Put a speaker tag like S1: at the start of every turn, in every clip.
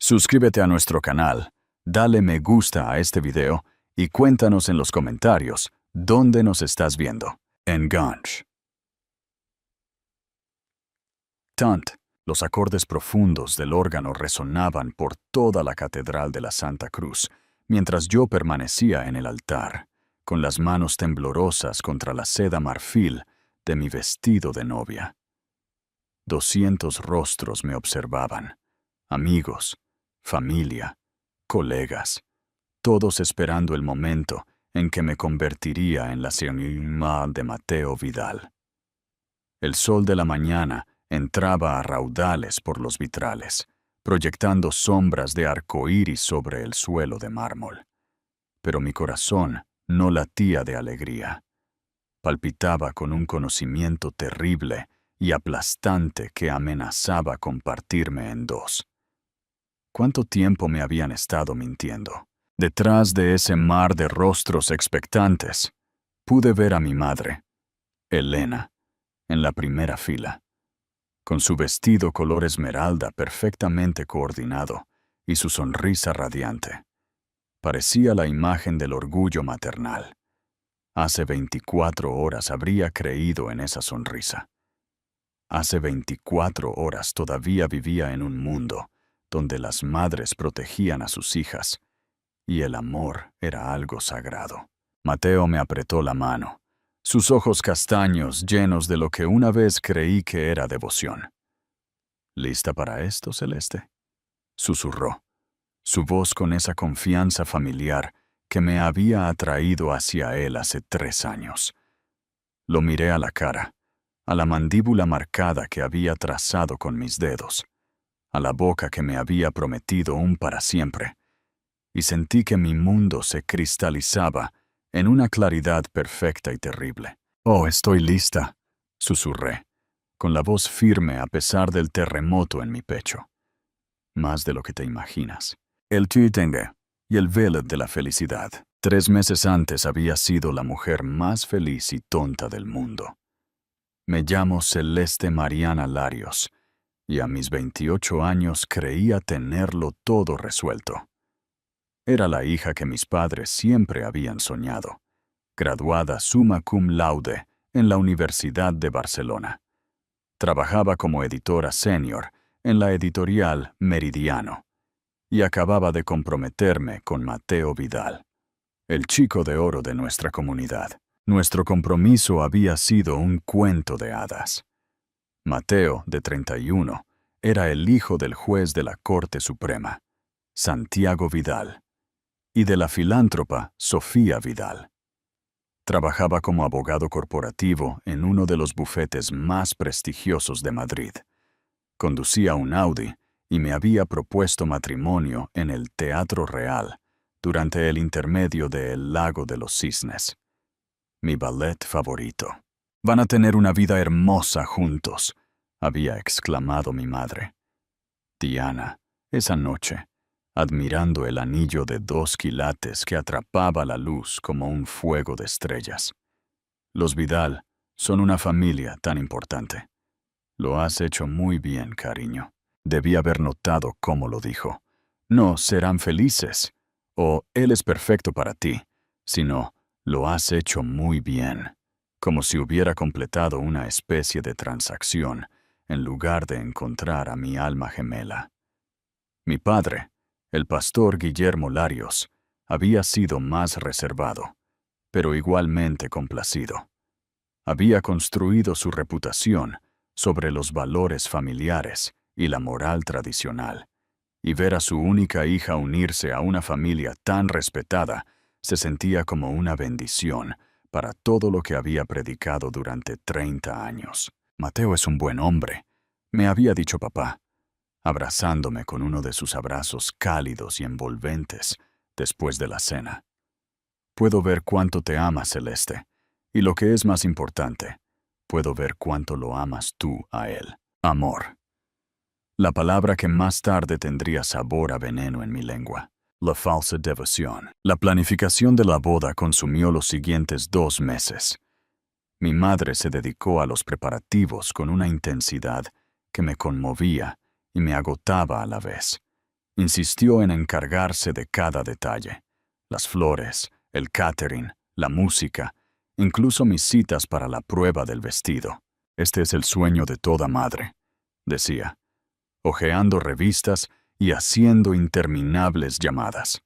S1: Suscríbete a nuestro canal, dale me gusta a este video y cuéntanos en los comentarios dónde nos estás viendo. En Ganj. Tant, los acordes profundos del órgano resonaban por toda la catedral de la Santa Cruz, mientras yo permanecía en el altar, con las manos temblorosas contra la seda marfil de mi vestido de novia. 200 rostros me observaban, amigos, familia, colegas, todos esperando el momento en que me convertiría en la señorita de Mateo Vidal. El sol de la mañana entraba a raudales por los vitrales, proyectando sombras de arcoíris sobre el suelo de mármol. Pero mi corazón no latía de alegría. Palpitaba con un conocimiento terrible y aplastante que amenazaba con partirme en dos. ¿Cuánto tiempo me habían estado mintiendo? Detrás de ese mar de rostros expectantes, pude ver a mi madre, Elena, en la primera fila, con su vestido color esmeralda perfectamente coordinado y su sonrisa radiante. Parecía la imagen del orgullo maternal. Hace 24 horas habría creído en esa sonrisa. Hace 24 horas todavía vivía en un mundo donde las madres protegían a sus hijas, y el amor era algo sagrado. Mateo me apretó la mano, sus ojos castaños llenos de lo que una vez creí que era devoción. ¿Lista para esto, Celeste?, susurró, su voz con esa confianza familiar que me había atraído hacia él hace 3 años. Lo miré a la cara, a la mandíbula marcada que había trazado con mis dedos, a la boca que me había prometido un para siempre, y sentí que mi mundo se cristalizaba en una claridad perfecta y terrible. «Oh, estoy lista», susurré, con la voz firme a pesar del terremoto en mi pecho. «Más de lo que te imaginas. El titenge y el velo de la felicidad». 3 meses antes había sido la mujer más feliz y tonta del mundo. Me llamo Celeste Mariana Larios, y a mis 28 años creía tenerlo todo resuelto. Era la hija que mis padres siempre habían soñado, graduada summa cum laude en la Universidad de Barcelona. Trabajaba como editora senior en la editorial Meridiano, y acababa de comprometerme con Mateo Vidal, el chico de oro de nuestra comunidad. Nuestro compromiso había sido un cuento de hadas. Mateo, de 31, era el hijo del juez de la Corte Suprema, Santiago Vidal, y de la filántropa Sofía Vidal. Trabajaba como abogado corporativo en uno de los bufetes más prestigiosos de Madrid. Conducía un Audi y me había propuesto matrimonio en el Teatro Real durante el intermedio de El Lago de los Cisnes, mi ballet favorito. «Van a tener una vida hermosa juntos», había exclamado mi madre. Diana, esa noche, admirando el anillo de 2 quilates que atrapaba la luz como un fuego de estrellas. «Los Vidal son una familia tan importante». «Lo has hecho muy bien, cariño». Debí haber notado cómo lo dijo. No «serán felices» o «él es perfecto para ti», sino «lo has hecho muy bien», como si hubiera completado una especie de transacción, en lugar de encontrar a mi alma gemela. Mi padre, el pastor Guillermo Larios, había sido más reservado, pero igualmente complacido. Había construido su reputación sobre los valores familiares y la moral tradicional, y ver a su única hija unirse a una familia tan respetada se sentía como una bendición para todo lo que había predicado durante 30 años. «Mateo es un buen hombre», me había dicho papá, abrazándome con uno de sus abrazos cálidos y envolventes después de la cena. «Puedo ver cuánto te ama, Celeste, y lo que es más importante, puedo ver cuánto lo amas tú a él». Amor. La palabra que más tarde tendría sabor a veneno en mi lengua. La falsa devoción. La planificación de la boda consumió los siguientes 2 meses. Mi madre se dedicó a los preparativos con una intensidad que me conmovía y me agotaba a la vez. Insistió en encargarse de cada detalle: las flores, el catering, la música, incluso mis citas para la prueba del vestido. Este es el sueño de toda madre, decía, hojeando revistas y haciendo interminables llamadas.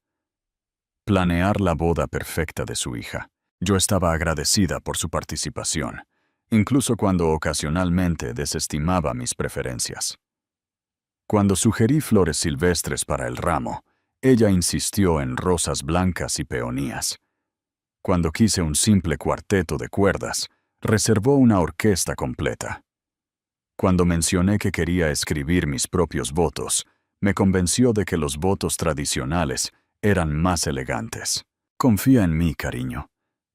S1: Planear la boda perfecta de su hija. Yo estaba agradecida por su participación, incluso cuando ocasionalmente desestimaba mis preferencias. Cuando sugerí flores silvestres para el ramo, ella insistió en rosas blancas y peonías. Cuando quise un simple cuarteto de cuerdas, reservó una orquesta completa. Cuando mencioné que quería escribir mis propios votos, me convenció de que los votos tradicionales eran más elegantes. «Confía en mí, cariño»,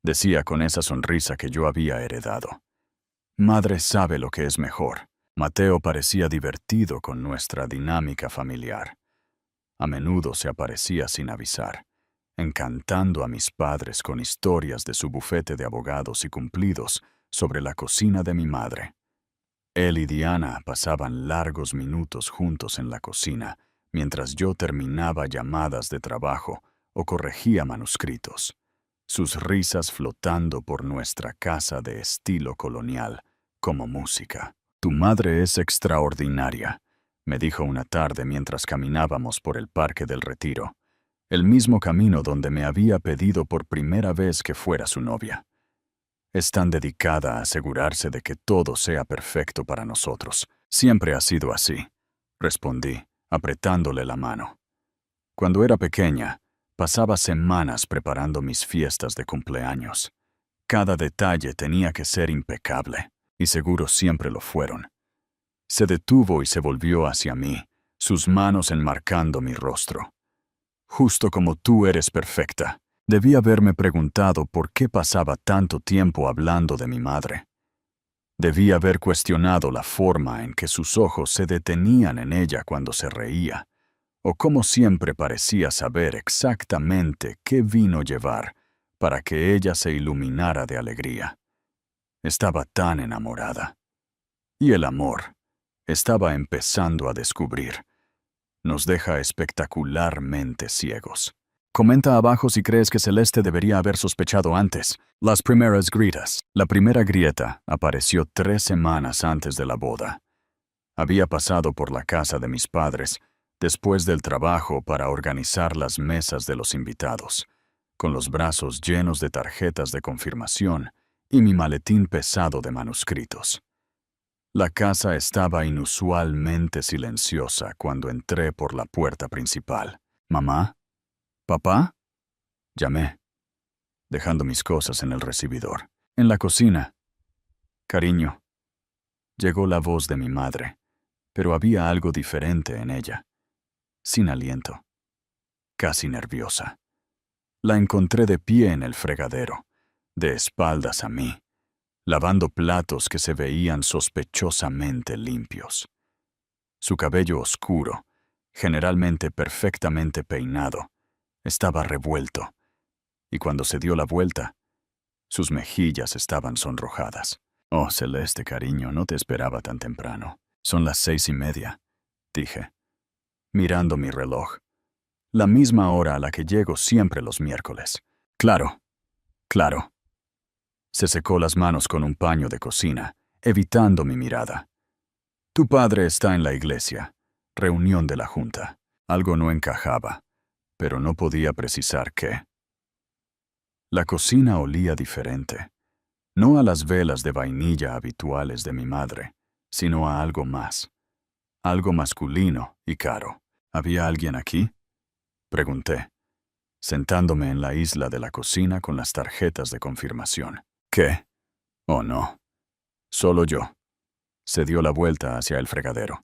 S1: decía con esa sonrisa que yo había heredado. «Madre sabe lo que es mejor». Mateo parecía divertido con nuestra dinámica familiar. A menudo se aparecía sin avisar, encantando a mis padres con historias de su bufete de abogados y cumplidos sobre la cocina de mi madre. Él y Diana pasaban largos minutos juntos en la cocina, mientras yo terminaba llamadas de trabajo o corregía manuscritos, sus risas flotando por nuestra casa de estilo colonial, como música. «Tu madre es extraordinaria», me dijo una tarde mientras caminábamos por el Parque del Retiro, el mismo camino donde me había pedido por primera vez que fuera su novia. «Es tan dedicada a asegurarse de que todo sea perfecto para nosotros. Siempre ha sido así», respondí, apretándole la mano. Cuando era pequeña, pasaba semanas preparando mis fiestas de cumpleaños. Cada detalle tenía que ser impecable, y seguro siempre lo fueron. Se detuvo y se volvió hacia mí, sus manos enmarcando mi rostro. «Justo como tú eres perfecta». Debí haberme preguntado por qué pasaba tanto tiempo hablando de mi madre. Debí haber cuestionado la forma en que sus ojos se detenían en ella cuando se reía, o cómo siempre parecía saber exactamente qué vino llevar para que ella se iluminara de alegría. Estaba tan enamorada. Y el amor, estaba empezando a descubrir, nos deja espectacularmente ciegos. Comenta abajo si crees que Celeste debería haber sospechado antes. Las primeras grietas. La primera grieta apareció 3 semanas antes de la boda. Había pasado por la casa de mis padres, después del trabajo, para organizar las mesas de los invitados, con los brazos llenos de tarjetas de confirmación y mi maletín pesado de manuscritos. La casa estaba inusualmente silenciosa cuando entré por la puerta principal. «¿Mamá? ¿Papá?», llamé, dejando mis cosas en el recibidor. «En la cocina». «Cariño». Llegó la voz de mi madre, pero había algo diferente en ella. Sin aliento, casi nerviosa. La encontré de pie en el fregadero, de espaldas a mí, lavando platos que se veían sospechosamente limpios. Su cabello oscuro, generalmente perfectamente peinado, estaba revuelto, y cuando se dio la vuelta, sus mejillas estaban sonrojadas. «Oh, Celeste, cariño, no te esperaba tan temprano. Son las 6:30», dije, mirando mi reloj. «La misma hora a la que llego siempre los miércoles». «Claro, claro». Se secó las manos con un paño de cocina, evitando mi mirada. «Tu padre está en la iglesia. Reunión de la junta». Algo no encajaba, pero no podía precisar qué. La cocina olía diferente, no a las velas de vainilla habituales de mi madre, sino a algo más, algo masculino y caro. «¿Había alguien aquí?», pregunté, sentándome en la isla de la cocina con las tarjetas de confirmación. «¿Qué? Oh, no. Solo yo». Se dio la vuelta hacia el fregadero.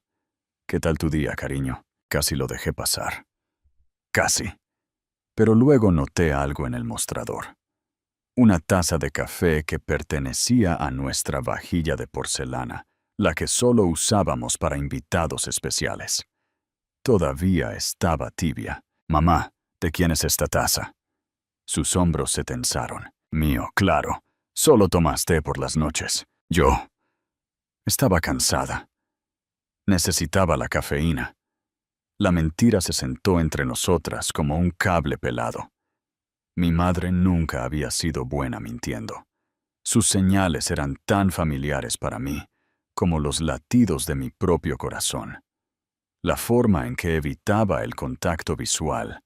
S1: «¿Qué tal tu día, cariño?» Casi lo dejé pasar. Casi. Pero luego noté algo en el mostrador. Una taza de café que pertenecía a nuestra vajilla de porcelana, la que solo usábamos para invitados especiales. Todavía estaba tibia. «Mamá, ¿de quién es esta taza?». Sus hombros se tensaron. «Mío, claro. Solo tomas té por las noches». Yo estaba cansada. Necesitaba la cafeína. La mentira se sentó entre nosotras como un cable pelado. Mi madre nunca había sido buena mintiendo. Sus señales eran tan familiares para mí como los latidos de mi propio corazón. La forma en que evitaba el contacto visual,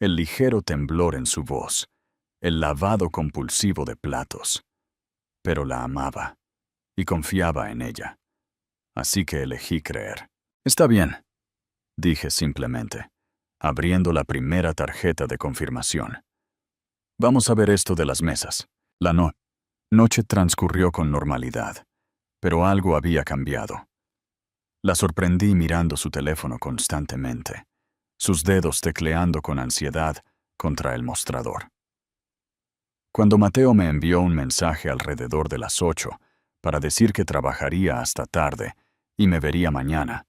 S1: el ligero temblor en su voz, el lavado compulsivo de platos. Pero la amaba y confiaba en ella. Así que elegí creer. Está bien, dije simplemente, abriendo la primera tarjeta de confirmación. Vamos a ver esto de las mesas. La noche transcurrió con normalidad, pero algo había cambiado. La sorprendí mirando su teléfono constantemente, sus dedos tecleando con ansiedad contra el mostrador. Cuando Mateo me envió un mensaje alrededor de las 8 para decir que trabajaría hasta tarde y me vería mañana,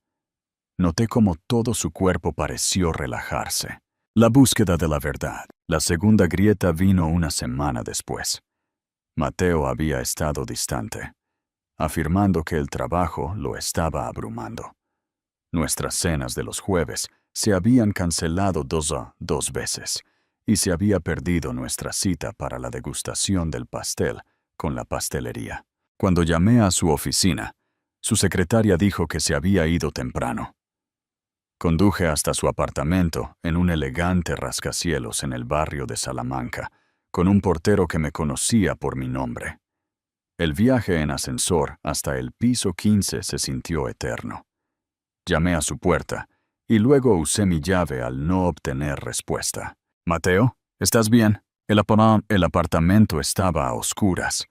S1: noté cómo todo su cuerpo pareció relajarse. La búsqueda de la verdad. La segunda grieta vino una semana después. Mateo había estado distante, afirmando que el trabajo lo estaba abrumando. Nuestras cenas de los jueves se habían cancelado dos veces, y se había perdido nuestra cita para la degustación del pastel con la pastelería. Cuando llamé a su oficina, su secretaria dijo que se había ido temprano. Conduje hasta su apartamento en un elegante rascacielos en el barrio de Salamanca, con un portero que me conocía por mi nombre. El viaje en ascensor hasta el piso 15 se sintió eterno. Llamé a su puerta y luego usé mi llave al no obtener respuesta. «Mateo, ¿estás bien?» El apartamento estaba a oscuras,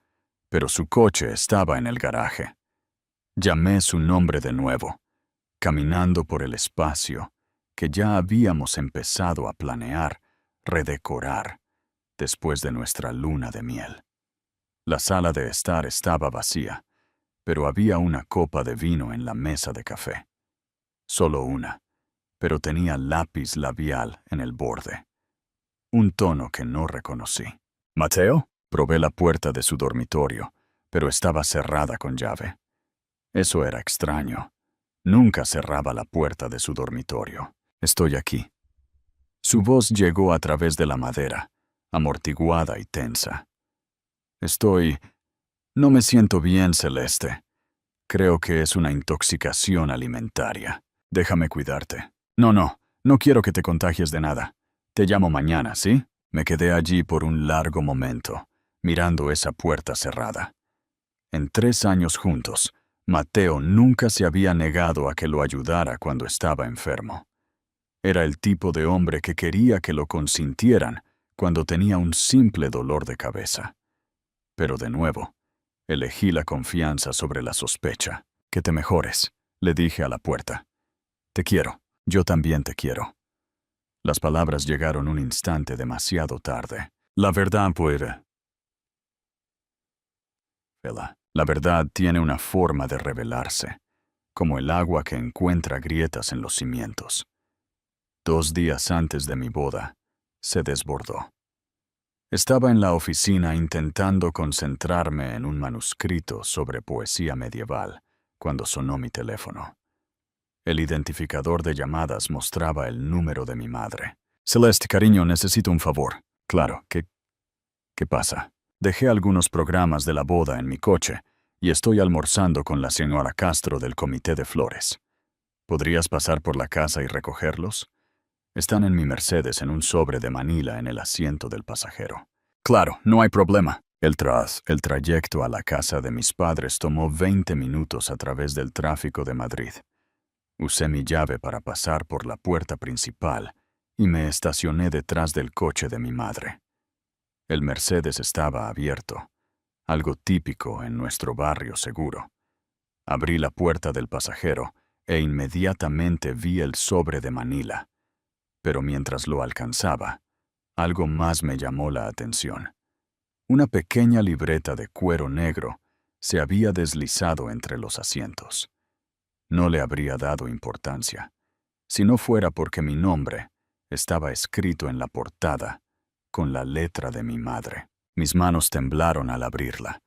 S1: pero su coche estaba en el garaje. Llamé su nombre de nuevo, caminando por el espacio que ya habíamos empezado a planear, redecorar, después de nuestra luna de miel. La sala de estar estaba vacía, pero había una copa de vino en la mesa de café. Solo una, pero tenía lápiz labial en el borde. Un tono que no reconocí. «¿Mateo?» Probé la puerta de su dormitorio, pero estaba cerrada con llave. Eso era extraño. Nunca cerraba la puerta de su dormitorio. «Estoy aquí». Su voz llegó a través de la madera, amortiguada y tensa. No me siento bien, Celeste. Creo que es una intoxicación alimentaria. Déjame cuidarte. No quiero que te contagies de nada. Te llamo mañana, ¿sí? Me quedé allí por un largo momento, mirando esa puerta cerrada. En 3 años juntos, Mateo nunca se había negado a que lo ayudara cuando estaba enfermo. Era el tipo de hombre que quería que lo consintieran cuando tenía un simple dolor de cabeza. Pero de nuevo, elegí la confianza sobre la sospecha. «Que te mejores», le dije a la puerta. «Te quiero. Yo también te quiero». Las palabras llegaron un instante demasiado tarde. La verdad La verdad tiene una forma de revelarse, como el agua que encuentra grietas en los cimientos. 2 días antes de mi boda, se desbordó. Estaba en la oficina intentando concentrarme en un manuscrito sobre poesía medieval cuando sonó mi teléfono. El identificador de llamadas mostraba el número de mi madre. «Celeste, cariño, necesito un favor». «Claro, ¿qué pasa?» Dejé algunos programas de la boda en mi coche y estoy almorzando con la señora Castro del Comité de Flores. ¿Podrías pasar por la casa y recogerlos? Están en mi Mercedes en un sobre de Manila en el asiento del pasajero. «Claro, no hay problema». El trayecto a la casa de mis padres tomó 20 minutos a través del tráfico de Madrid. Usé mi llave para pasar por la puerta principal y me estacioné detrás del coche de mi madre. El Mercedes estaba abierto, algo típico en nuestro barrio seguro. Abrí la puerta del pasajero e inmediatamente vi el sobre de Manila. Pero mientras lo alcanzaba, algo más me llamó la atención. Una pequeña libreta de cuero negro se había deslizado entre los asientos. No le habría dado importancia, si no fuera porque mi nombre estaba escrito en la portada con la letra de mi madre. Mis manos temblaron al abrirla.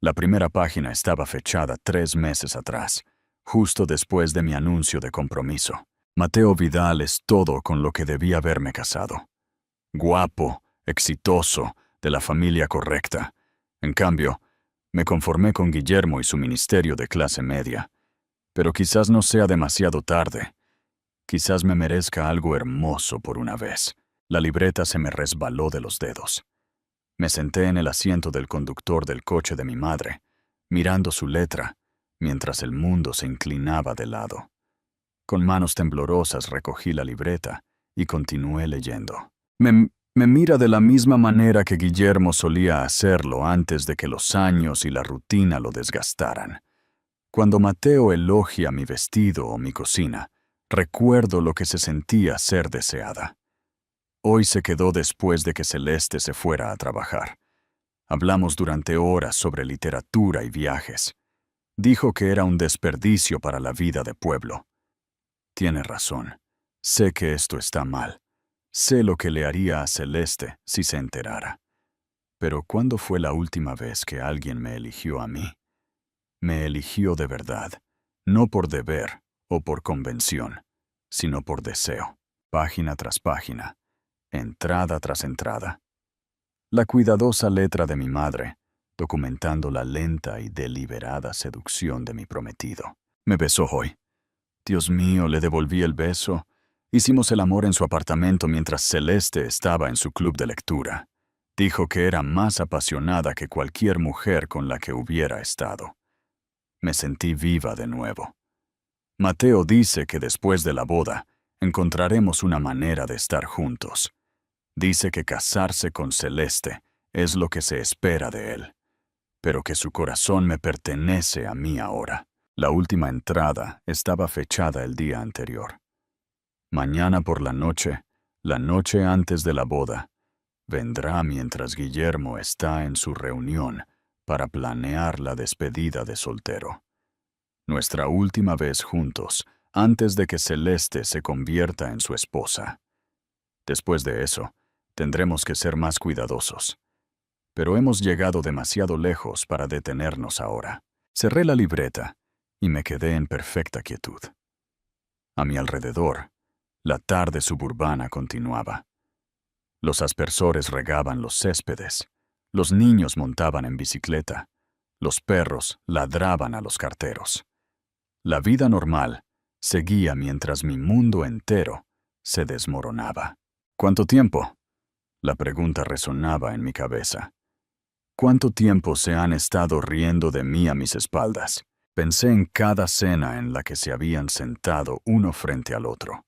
S1: La primera página estaba fechada 3 meses atrás, justo después de mi anuncio de compromiso. Mateo Vidal es todo con lo que debía haberme casado. Guapo, exitoso, de la familia correcta. En cambio, me conformé con Guillermo y su ministerio de clase media. Pero quizás no sea demasiado tarde. Quizás me merezca algo hermoso por una vez. La libreta se me resbaló de los dedos. Me senté en el asiento del conductor del coche de mi madre, mirando su letra, mientras el mundo se inclinaba de lado. Con manos temblorosas recogí la libreta y continué leyendo. Me mira de la misma manera que Guillermo solía hacerlo antes de que los años y la rutina lo desgastaran. Cuando Mateo elogia mi vestido o mi cocina, recuerdo lo que se sentía ser deseada. Hoy se quedó después de que Celeste se fuera a trabajar. Hablamos durante horas sobre literatura y viajes. Dijo que era un desperdicio para la vida de pueblo. Tiene razón. Sé que esto está mal. Sé lo que le haría a Celeste si se enterara. Pero ¿cuándo fue la última vez que alguien me eligió a mí? Me eligió de verdad, no por deber o por convención, sino por deseo, página tras página, entrada tras entrada. La cuidadosa letra de mi madre, documentando la lenta y deliberada seducción de mi prometido. Me besó hoy. Dios mío, le devolví el beso. Hicimos el amor en su apartamento mientras Celeste estaba en su club de lectura. Dijo que era más apasionada que cualquier mujer con la que hubiera estado. Me sentí viva de nuevo. Mateo dice que después de la boda encontraremos una manera de estar juntos. Dice que casarse con Celeste es lo que se espera de él, pero que su corazón me pertenece a mí ahora. La última entrada estaba fechada el día anterior. Mañana por la noche antes de la boda, vendrá mientras Guillermo está en su reunión para planear la despedida de soltero. Nuestra última vez juntos, antes de que Celeste se convierta en su esposa. Después de eso, tendremos que ser más cuidadosos. Pero hemos llegado demasiado lejos para detenernos ahora. Cerré la libreta y me quedé en perfecta quietud. A mi alrededor, la tarde suburbana continuaba. Los aspersores regaban los céspedes, los niños montaban en bicicleta, los perros ladraban a los carteros. La vida normal seguía mientras mi mundo entero se desmoronaba. ¿Cuánto tiempo? La pregunta resonaba en mi cabeza. ¿Cuánto tiempo se han estado riendo de mí a mis espaldas? Pensé en cada cena en la que se habían sentado uno frente al otro,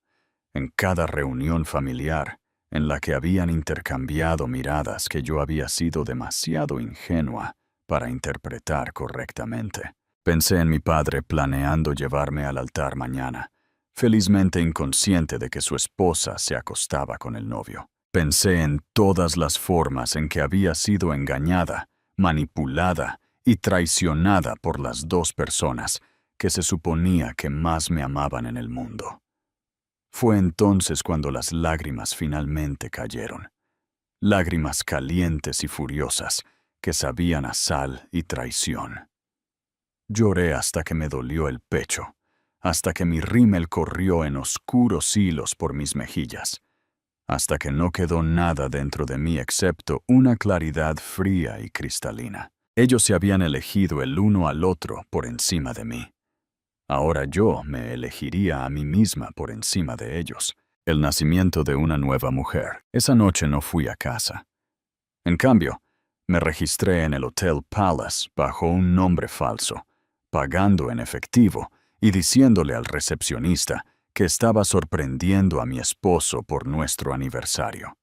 S1: en cada reunión familiar en la que habían intercambiado miradas que yo había sido demasiado ingenua para interpretar correctamente. Pensé en mi padre planeando llevarme al altar mañana, felizmente inconsciente de que su esposa se acostaba con el novio. Pensé en todas las formas en que había sido engañada, manipulada y traicionada por las dos personas que se suponía que más me amaban en el mundo. Fue entonces cuando las lágrimas finalmente cayeron. Lágrimas calientes y furiosas que sabían a sal y traición. Lloré hasta que me dolió el pecho, hasta que mi rímel corrió en oscuros hilos por mis mejillas, hasta que no quedó nada dentro de mí excepto una claridad fría y cristalina. Ellos se habían elegido el uno al otro por encima de mí. Ahora yo me elegiría a mí misma por encima de ellos. El nacimiento de una nueva mujer. Esa noche no fui a casa. En cambio, me registré en el Hotel Palace bajo un nombre falso, pagando en efectivo y diciéndole al recepcionista que estaba sorprendiendo a mi esposo por nuestro aniversario.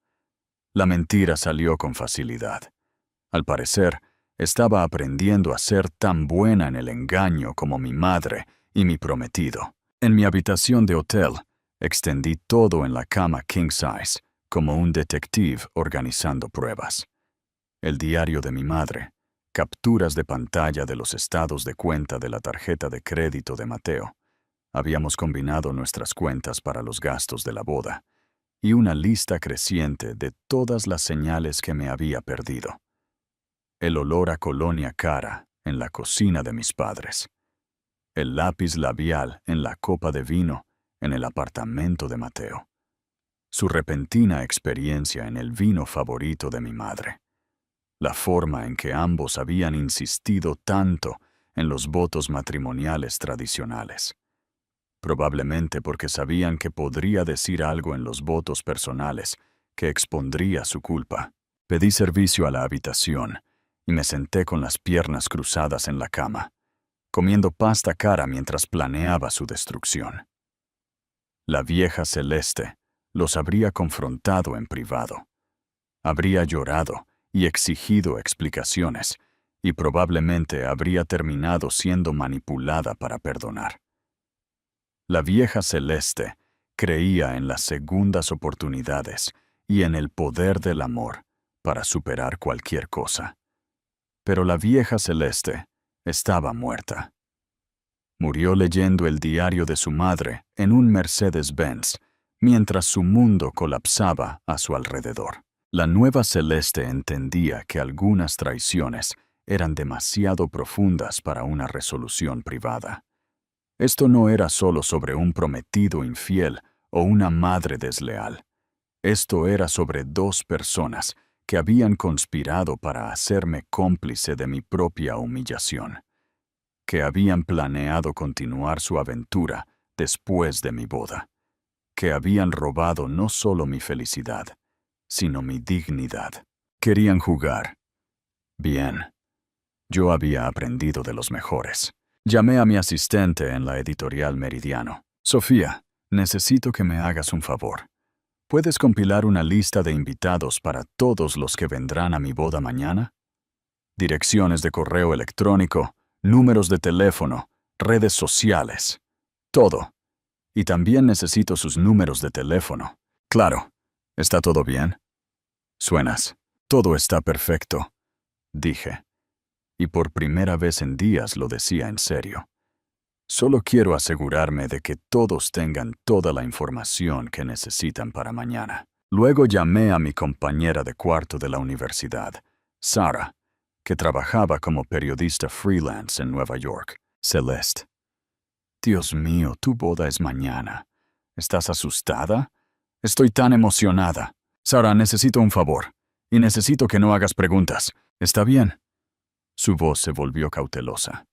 S1: La mentira salió con facilidad. Al parecer, estaba aprendiendo a ser tan buena en el engaño como mi madre y mi prometido. En mi habitación de hotel, extendí todo en la cama king size, como un detective organizando pruebas. El diario de mi madre, capturas de pantalla de los estados de cuenta de la tarjeta de crédito de Mateo. Habíamos combinado nuestras cuentas para los gastos de la boda, y una lista creciente de todas las señales que me había perdido. El olor a colonia cara en la cocina de mis padres. El lápiz labial en la copa de vino en el apartamento de Mateo. Su repentina experiencia en el vino favorito de mi madre. La forma en que ambos habían insistido tanto en los votos matrimoniales tradicionales. Probablemente porque sabían que podría decir algo en los votos personales que expondría su culpa. Pedí servicio a la habitación y me senté con las piernas cruzadas en la cama, comiendo pasta cara mientras planeaba su destrucción. La vieja Celeste los habría confrontado en privado. Habría llorado y exigido explicaciones, y probablemente habría terminado siendo manipulada para perdonar. La vieja Celeste creía en las segundas oportunidades y en el poder del amor para superar cualquier cosa. Pero la vieja Celeste estaba muerta. Murió leyendo el diario de su madre en un Mercedes-Benz, mientras su mundo colapsaba a su alrededor. La nueva Celeste entendía que algunas traiciones eran demasiado profundas para una resolución privada. Esto no era solo sobre un prometido infiel o una madre desleal. Esto era sobre dos personas que habían conspirado para hacerme cómplice de mi propia humillación, que habían planeado continuar su aventura después de mi boda, que habían robado no solo mi felicidad, sino mi dignidad. Querían jugar. Bien. Yo había aprendido de los mejores. Llamé a mi asistente en la editorial Meridiano. Sofía, necesito que me hagas un favor. ¿Puedes compilar una lista de invitados para todos los que vendrán a mi boda mañana? Direcciones de correo electrónico, números de teléfono, redes sociales. Todo. Y también necesito sus números de teléfono. Claro. ¿Está todo bien? Suenas. Todo está perfecto, dije. Y por primera vez en días lo decía en serio. Solo quiero asegurarme de que todos tengan toda la información que necesitan para mañana. Luego llamé a mi compañera de cuarto de la universidad, Sara, que trabajaba como periodista freelance en Nueva York. Celeste. Dios mío, tu boda es mañana. ¿Estás asustada? Estoy tan emocionada. Sara, necesito un favor. Y necesito que no hagas preguntas. ¿Está bien? Su voz se volvió cautelosa.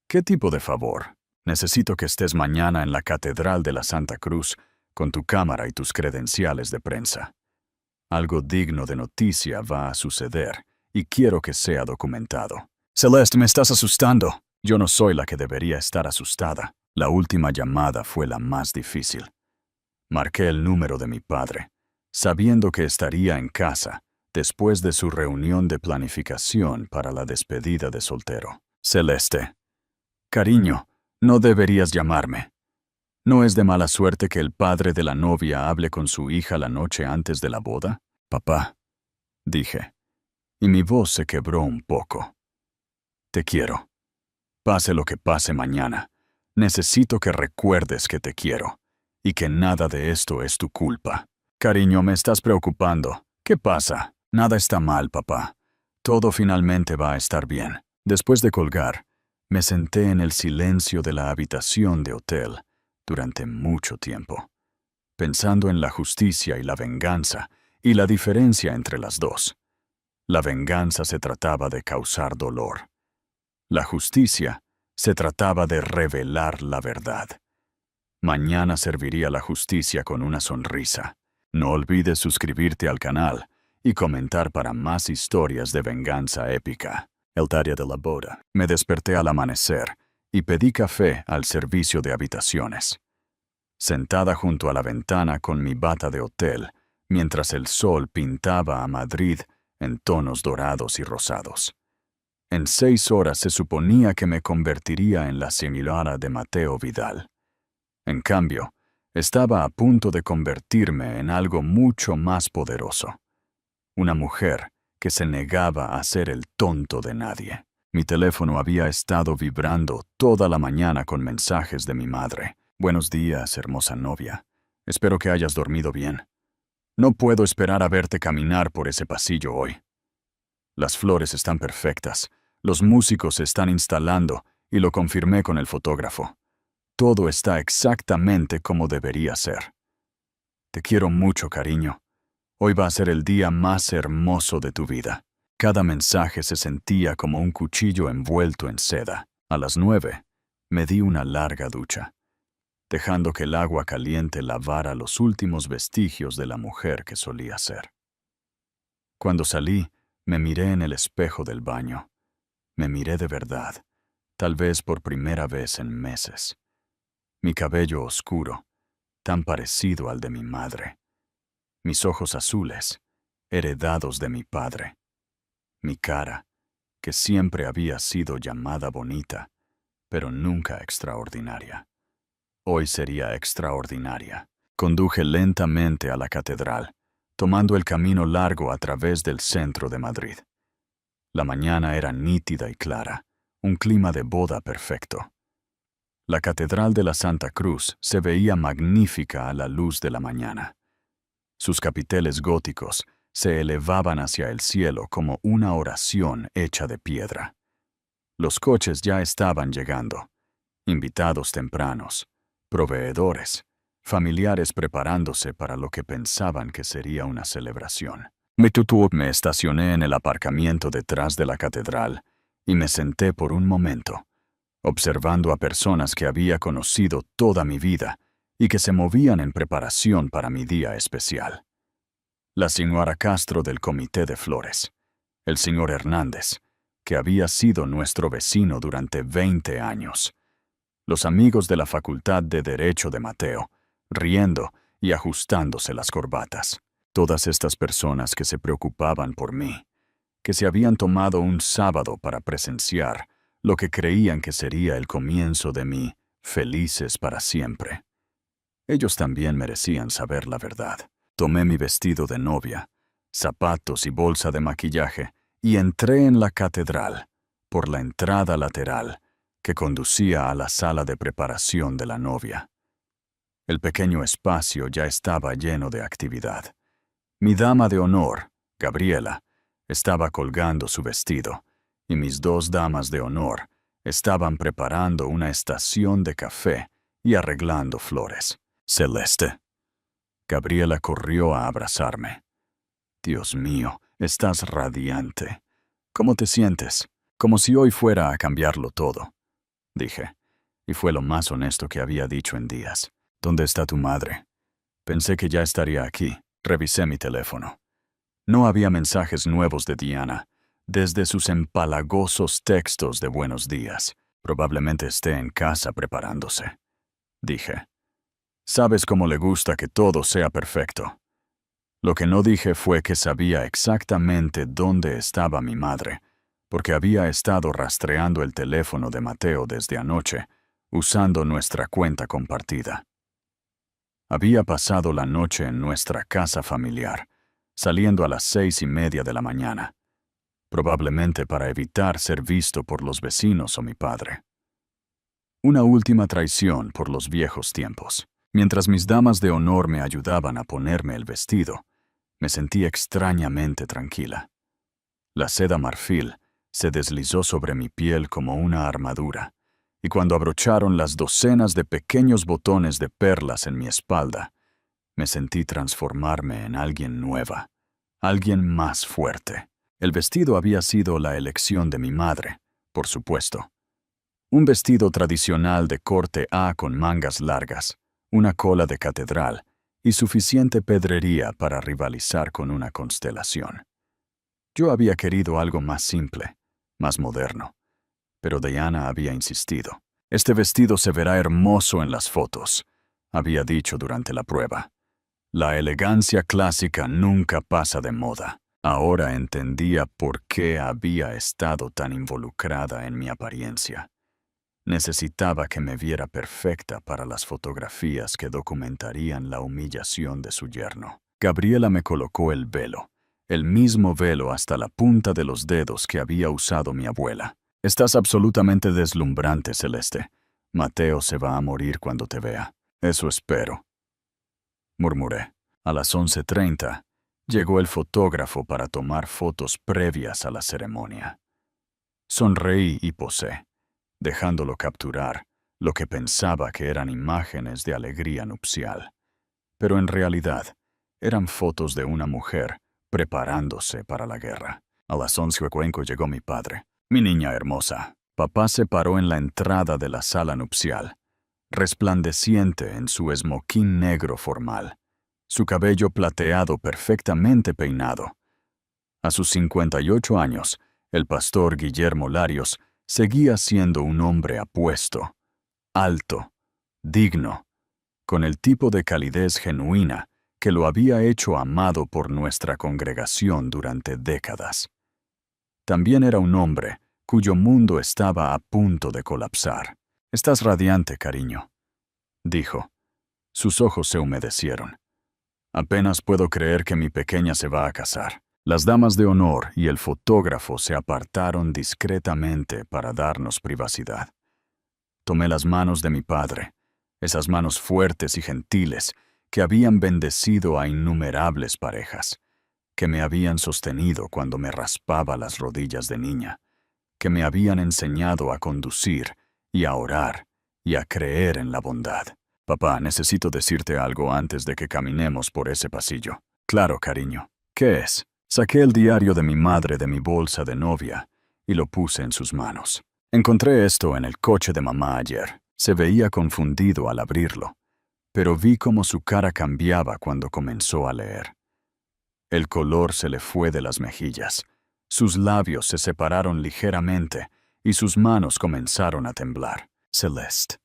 S1: ¿Qué tipo de favor? Necesito que estés mañana en la Catedral de la Santa Cruz con tu cámara y tus credenciales de prensa. Algo digno de noticia va a suceder y quiero que sea documentado. Celeste, me estás asustando. Yo no soy la que debería estar asustada. La última llamada fue la más difícil. Marqué el número de mi padre, sabiendo que estaría en casa después de su reunión de planificación para la despedida de soltero. Celeste. Cariño, no deberías llamarme. ¿No es de mala suerte que el padre de la novia hable con su hija la noche antes de la boda? Papá, dije, y mi voz se quebró un poco. Te quiero. Pase lo que pase mañana, necesito que recuerdes que te quiero, y que nada de esto es tu culpa. Cariño, me estás preocupando. ¿Qué pasa? Nada está mal, papá. Todo finalmente va a estar bien. Después de colgar, me senté en el silencio de la habitación de hotel durante mucho tiempo, pensando en la justicia y la venganza y la diferencia entre las dos. La venganza se trataba de causar dolor. La justicia se trataba de revelar la verdad. Mañana serviría la justicia con una sonrisa. No olvides suscribirte al canal y comentar para más historias de venganza épica. El día de la boda. Me desperté al amanecer y pedí café al servicio de habitaciones. Sentada junto a la ventana con mi bata de hotel, mientras el sol pintaba a Madrid en tonos dorados y rosados. En 6 horas se suponía que me convertiría en la señora de Mateo Vidal. En cambio, estaba a punto de convertirme en algo mucho más poderoso. Una mujer que se negaba a ser el tonto de nadie. Mi teléfono había estado vibrando toda la mañana con mensajes de mi madre. Buenos días, hermosa novia. Espero que hayas dormido bien. No puedo esperar a verte caminar por ese pasillo hoy. Las flores están perfectas, los músicos se están instalando y lo confirmé con el fotógrafo. todo está exactamente como debería ser. Te quiero mucho, cariño. Hoy va a ser el día más hermoso de tu vida. Cada mensaje se sentía como un cuchillo envuelto en seda. A las 9, me di una larga ducha, dejando que el agua caliente lavara los últimos vestigios de la mujer que solía ser. Cuando salí, me miré en el espejo del baño. Me miré de verdad, tal vez por primera vez en meses. Mi cabello oscuro, tan parecido al de mi madre. Mis ojos azules, heredados de mi padre. Mi cara, que siempre había sido llamada bonita, pero nunca extraordinaria. Hoy sería extraordinaria. Conduje lentamente a la catedral, tomando el camino largo a través del centro de Madrid. La mañana era nítida y clara, un clima de boda perfecto. La Catedral de la Santa Cruz se veía magnífica a la luz de la mañana. Sus capiteles góticos se elevaban hacia el cielo como una oración hecha de piedra. Los coches ya estaban llegando, invitados tempranos, proveedores, familiares preparándose para lo que pensaban que sería una celebración. Me estacioné en el aparcamiento detrás de la catedral y me senté por un momento, observando a personas que había conocido toda mi vida y que se movían en preparación para mi día especial. La señora Castro del Comité de Flores, el señor Hernández, que había sido nuestro vecino durante 20 años, los amigos de la Facultad de Derecho de Mateo, riendo y ajustándose las corbatas. Todas estas personas que se preocupaban por mí, que se habían tomado un sábado para presenciar lo que creían que sería el comienzo de mi felices para siempre. Ellos también merecían saber la verdad. Tomé mi vestido de novia, zapatos y bolsa de maquillaje y entré en la catedral, por la entrada lateral que conducía a la sala de preparación de la novia. El pequeño espacio ya estaba lleno de actividad. Mi dama de honor, Gabriela, estaba colgando su vestido, y mis 2 damas de honor estaban preparando una estación de café y arreglando flores. Celeste. Gabriela corrió a abrazarme. Dios mío, estás radiante. ¿Cómo te sientes? Como si hoy fuera a cambiarlo todo, dije, y fue lo más honesto que había dicho en días. ¿Dónde está tu madre? Pensé que ya estaría aquí. Revisé mi teléfono. No había mensajes nuevos de Diana, desde sus empalagosos textos de buenos días. Probablemente esté en casa preparándose, dije. Sabes cómo le gusta que todo sea perfecto. Lo que no dije fue que sabía exactamente dónde estaba mi madre, porque había estado rastreando el teléfono de Mateo desde anoche, usando nuestra cuenta compartida. Había pasado la noche en nuestra casa familiar, saliendo a las 6:30 de la mañana, probablemente para evitar ser visto por los vecinos o mi padre. Una última traición por los viejos tiempos. Mientras mis damas de honor me ayudaban a ponerme el vestido, me sentí extrañamente tranquila. La seda marfil se deslizó sobre mi piel como una armadura, y cuando abrocharon las docenas de pequeños botones de perlas en mi espalda, me sentí transformarme en alguien nueva, alguien más fuerte. El vestido había sido la elección de mi madre, por supuesto. Un vestido tradicional de corte A con mangas largas, una cola de catedral y suficiente pedrería para rivalizar con una constelación. Yo había querido algo más simple, más moderno, pero Diana había insistido. Este vestido se verá hermoso en las fotos, había dicho durante la prueba. La elegancia clásica nunca pasa de moda. Ahora entendía por qué había estado tan involucrada en mi apariencia. Necesitaba que me viera perfecta para las fotografías que documentarían la humillación de su yerno. Gabriela me colocó el velo, el mismo velo hasta la punta de los dedos que había usado mi abuela. Estás absolutamente deslumbrante, Celeste. Mateo se va a morir cuando te vea. Eso espero, murmuré. A las 11:30 llegó el fotógrafo para tomar fotos previas a la ceremonia. Sonreí y posé, dejándolo capturar, lo que pensaba que eran imágenes de alegría nupcial. Pero en realidad, eran fotos de una mujer preparándose para la guerra. A las 11:15 llegó mi padre. Mi niña hermosa. Papá se paró en la entrada de la sala nupcial, resplandeciente en su esmoquín negro formal, su cabello plateado perfectamente peinado. A sus 58 años, el pastor Guillermo Larios seguía siendo un hombre apuesto, alto, digno, con el tipo de calidez genuina que lo había hecho amado por nuestra congregación durante décadas. También era un hombre cuyo mundo estaba a punto de colapsar. «Estás radiante, cariño», dijo. Sus ojos se humedecieron. «Apenas puedo creer que mi pequeña se va a casar». Las damas de honor y el fotógrafo se apartaron discretamente para darnos privacidad. Tomé las manos de mi padre, esas manos fuertes y gentiles que habían bendecido a innumerables parejas, que me habían sostenido cuando me raspaba las rodillas de niña, que me habían enseñado a conducir y a orar y a creer en la bondad. «Papá, necesito decirte algo antes de que caminemos por ese pasillo». «Claro, cariño. ¿Qué es?» Saqué el diario de mi madre de mi bolsa de novia y lo puse en sus manos. «Encontré esto en el coche de mamá ayer». Se veía confundido al abrirlo, pero vi cómo su cara cambiaba cuando comenzó a leer. El color se le fue de las mejillas, sus labios se separaron ligeramente y sus manos comenzaron a temblar. «Celeste».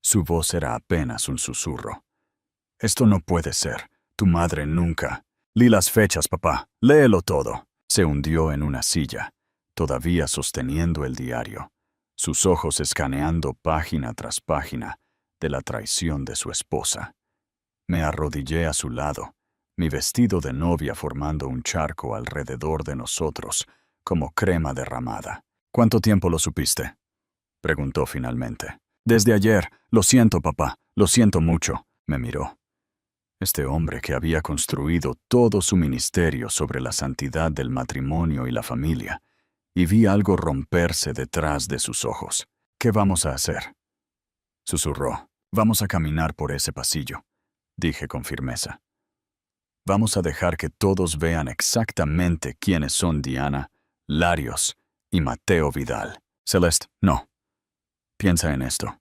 S1: Su voz era apenas un susurro. «Esto no puede ser. Tu madre nunca». «Lee las fechas, papá. Léelo todo». Se hundió en una silla, todavía sosteniendo el diario, sus ojos escaneando página tras página de la traición de su esposa. Me arrodillé a su lado, mi vestido de novia formando un charco alrededor de nosotros, como crema derramada. «¿Cuánto tiempo lo supiste?», preguntó finalmente. «Desde ayer. Lo siento, papá. Lo siento mucho». Me miró. Este hombre que había construido todo su ministerio sobre la santidad del matrimonio y la familia, y vi algo romperse detrás de sus ojos. «¿Qué vamos a hacer?», susurró. «Vamos a caminar por ese pasillo», dije con firmeza. «Vamos a dejar que todos vean exactamente quiénes son Diana, Larios y Mateo Vidal». «Celeste, no. Piensa en esto.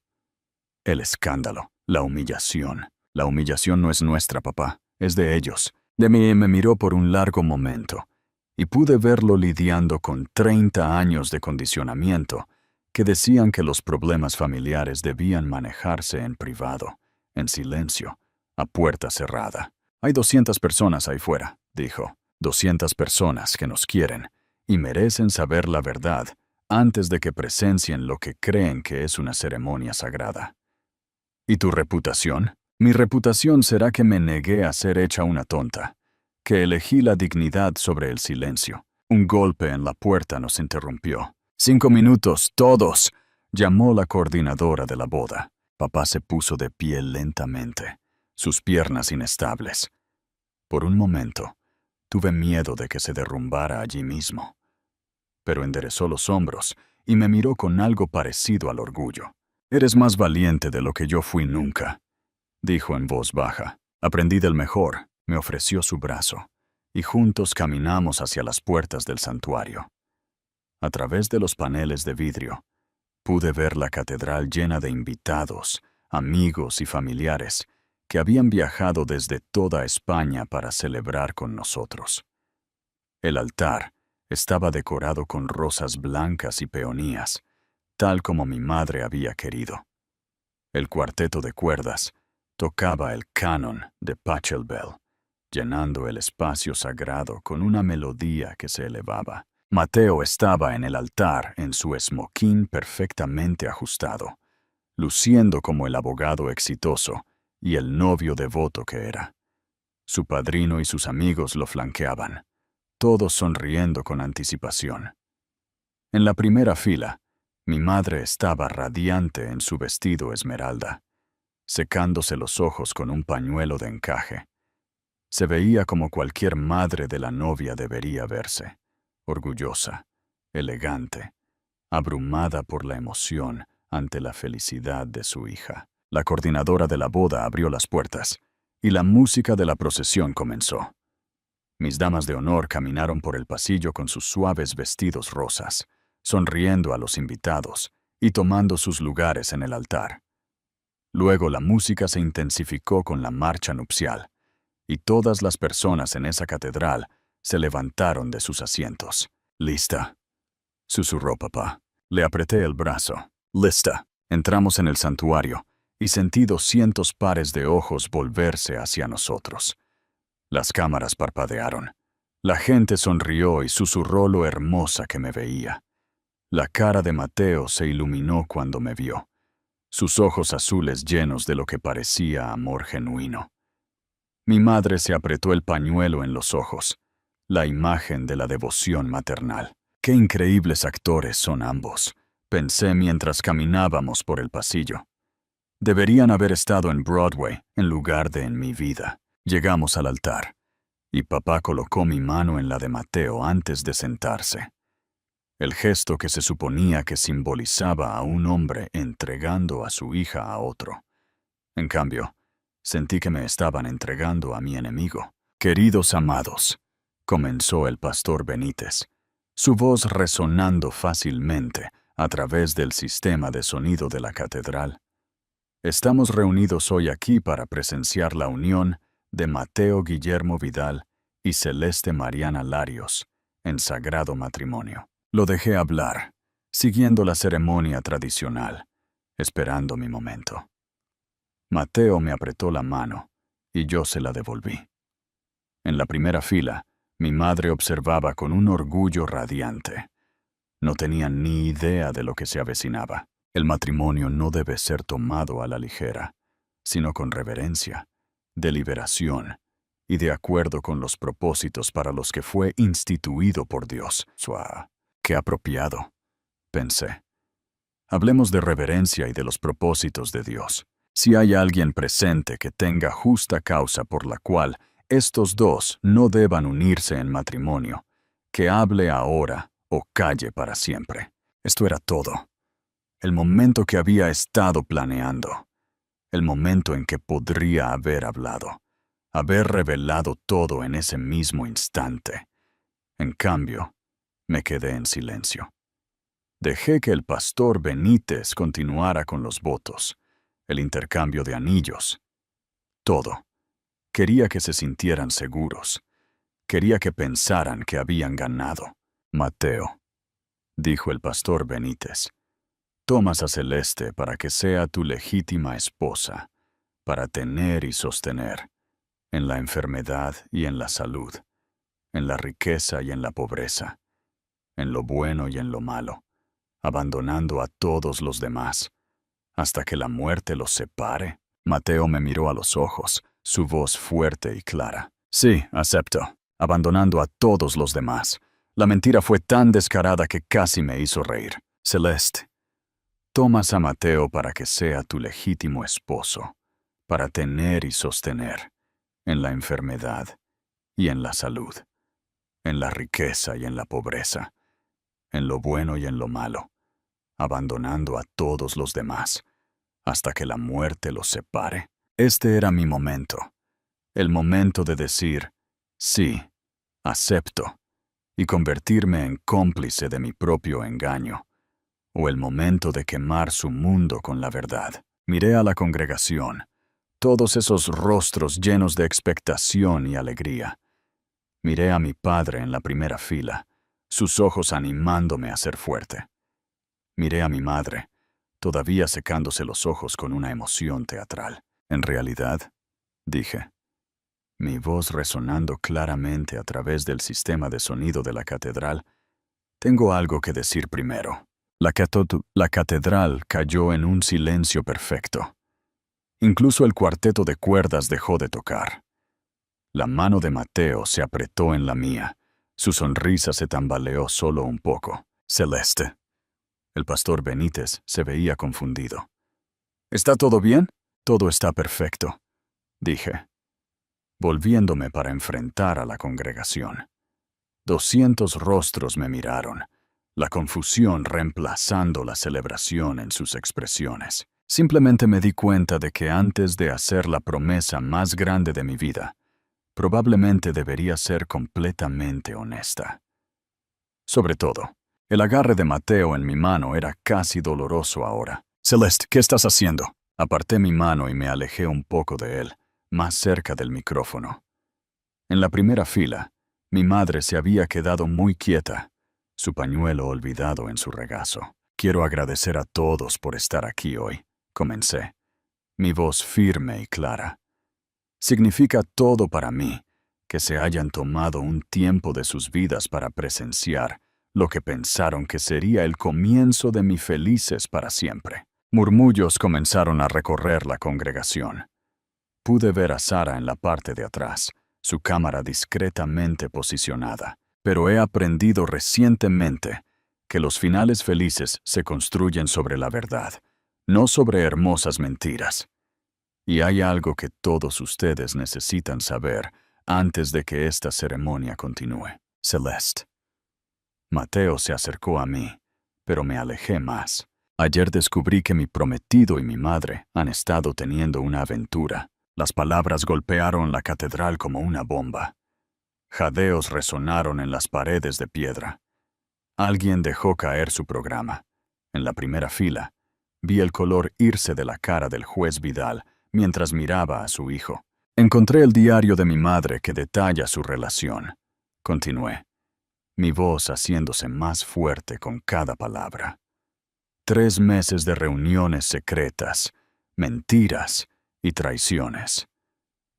S1: El escándalo, la humillación». «La humillación no es nuestra, papá, es de ellos». De mí me miró por un largo momento, y pude verlo lidiando con 30 años de condicionamiento que decían que los problemas familiares debían manejarse en privado, en silencio, a puerta cerrada. «Hay 200 personas ahí fuera», dijo. «200 personas que nos quieren y merecen saber la verdad antes de que presencien lo que creen que es una ceremonia sagrada». «¿Y tu reputación?». «Mi reputación será que me negué a ser hecha una tonta, que elegí la dignidad sobre el silencio». Un golpe en la puerta nos interrumpió. «5 minutos, todos», llamó la coordinadora de la boda. Papá se puso de pie lentamente, sus piernas inestables. Por un momento, tuve miedo de que se derrumbara allí mismo. Pero enderezó los hombros y me miró con algo parecido al orgullo. «Eres más valiente de lo que yo fui nunca», dijo en voz baja. «Aprendí del mejor», me ofreció su brazo, y juntos caminamos hacia las puertas del santuario. A través de los paneles de vidrio, pude ver la catedral llena de invitados, amigos y familiares que habían viajado desde toda España para celebrar con nosotros. El altar estaba decorado con rosas blancas y peonías, tal como mi madre había querido. El cuarteto de cuerdas tocaba el canon de Pachelbel, llenando el espacio sagrado con una melodía que se elevaba. Mateo estaba en el altar en su esmoquín perfectamente ajustado, luciendo como el abogado exitoso y el novio devoto que era. Su padrino y sus amigos lo flanqueaban, todos sonriendo con anticipación. En la primera fila, mi madre estaba radiante en su vestido esmeralda, secándose los ojos con un pañuelo de encaje. Se veía como cualquier madre de la novia debería verse, orgullosa, elegante, abrumada por la emoción ante la felicidad de su hija. La coordinadora de la boda abrió las puertas, y la música de la procesión comenzó. Mis damas de honor caminaron por el pasillo con sus suaves vestidos rosas, sonriendo a los invitados y tomando sus lugares en el altar. Luego la música se intensificó con la marcha nupcial, y todas las personas en esa catedral se levantaron de sus asientos. «¿Lista?», susurró papá. Le apreté el brazo. «Lista». Entramos en el santuario, y sentí 200 pares de ojos volverse hacia nosotros. Las cámaras parpadearon. La gente sonrió y susurró lo hermosa que me veía. La cara de Mateo se iluminó cuando me vio, sus ojos azules llenos de lo que parecía amor genuino. Mi madre se apretó el pañuelo en los ojos, la imagen de la devoción maternal. «Qué increíbles actores son ambos», pensé mientras caminábamos por el pasillo. Deberían haber estado en Broadway en lugar de en mi vida. Llegamos al altar, y papá colocó mi mano en la de Mateo antes de sentarse. El gesto que se suponía que simbolizaba a un hombre entregando a su hija a otro. En cambio, sentí que me estaban entregando a mi enemigo. «Queridos amados», comenzó el pastor Benítez, su voz resonando fácilmente a través del sistema de sonido de la catedral. «Estamos reunidos hoy aquí para presenciar la unión de Mateo Guillermo Vidal y Celeste Mariana Larios en sagrado matrimonio». Lo dejé hablar, siguiendo la ceremonia tradicional, esperando mi momento. Mateo me apretó la mano y yo se la devolví. En la primera fila, mi madre observaba con un orgullo radiante. No tenía ni idea de lo que se avecinaba. El matrimonio no debe ser tomado a la ligera, sino con reverencia, deliberación y de acuerdo con los propósitos para los que fue instituido por Dios. «Qué apropiado», pensé. Hablemos de reverencia y de los propósitos de Dios. Si hay alguien presente que tenga justa causa por la cual estos dos no deban unirse en matrimonio, que hable ahora o calle para siempre. Esto era todo. El momento que había estado planeando. El momento en que podría haber hablado. Haber revelado todo en ese mismo instante. En cambio, me quedé en silencio. Dejé que el pastor Benítez continuara con los votos, el intercambio de anillos. Todo. Quería que se sintieran seguros. Quería que pensaran que habían ganado. «Mateo», dijo el pastor Benítez, «tomas a Celeste para que sea tu legítima esposa, para tener y sostener, en la enfermedad y en la salud, en la riqueza y en la pobreza, en lo bueno y en lo malo, abandonando a todos los demás, hasta que la muerte los separe». Mateo me miró a los ojos, su voz fuerte y clara. «Sí, acepto, abandonando a todos los demás». La mentira fue tan descarada que casi me hizo reír. «Celeste, tomas a Mateo para que sea tu legítimo esposo, para tener y sostener, en la enfermedad y en la salud, en la riqueza y en la pobreza, en lo bueno y en lo malo, abandonando a todos los demás, hasta que la muerte los separe». Este era mi momento, el momento de decir, sí, acepto, y convertirme en cómplice de mi propio engaño, o el momento de quemar su mundo con la verdad. Miré a la congregación, todos esos rostros llenos de expectación y alegría. Miré a mi padre en la primera fila, sus ojos animándome a ser fuerte. Miré a mi madre, todavía secándose los ojos con una emoción teatral. «En realidad», dije, mi voz resonando claramente a través del sistema de sonido de la catedral, «tengo algo que decir primero». La catedral cayó en un silencio perfecto. Incluso el cuarteto de cuerdas dejó de tocar. La mano de Mateo se apretó en la mía. Su sonrisa se tambaleó solo un poco. «Celeste». El pastor Benítez se veía confundido. «¿Está todo bien?» «Todo está perfecto», dije, volviéndome para enfrentar a la congregación. 200 rostros me miraron, la confusión reemplazando la celebración en sus expresiones. Simplemente me di cuenta de que antes de hacer la promesa más grande de mi vida, probablemente debería ser completamente honesta. Sobre todo, el agarre de Mateo en mi mano era casi doloroso ahora. Celeste, ¿qué estás haciendo? Aparté mi mano y me alejé un poco de él, más cerca del micrófono. En la primera fila, mi madre se había quedado muy quieta, su pañuelo olvidado en su regazo. Quiero agradecer a todos por estar aquí hoy, comencé, mi voz firme y clara. Significa todo para mí que se hayan tomado un tiempo de sus vidas para presenciar lo que pensaron que sería el comienzo de mi felices para siempre. Murmullos comenzaron a recorrer la congregación. Pude ver a Sara en la parte de atrás, su cámara discretamente posicionada, pero he aprendido recientemente que los finales felices se construyen sobre la verdad, no sobre hermosas mentiras. Y hay algo que todos ustedes necesitan saber antes de que esta ceremonia continúe. Celeste. Mateo se acercó a mí, pero me alejé más. Ayer descubrí que mi prometido y mi madre han estado teniendo una aventura. Las palabras golpearon la catedral como una bomba. Jadeos resonaron en las paredes de piedra. Alguien dejó caer su programa. En la primera fila, vi el color irse de la cara del juez Vidal mientras miraba a su hijo. Encontré el diario de mi madre que detalla su relación. Continué, mi voz haciéndose más fuerte con cada palabra. 3 meses de reuniones secretas, mentiras y traiciones.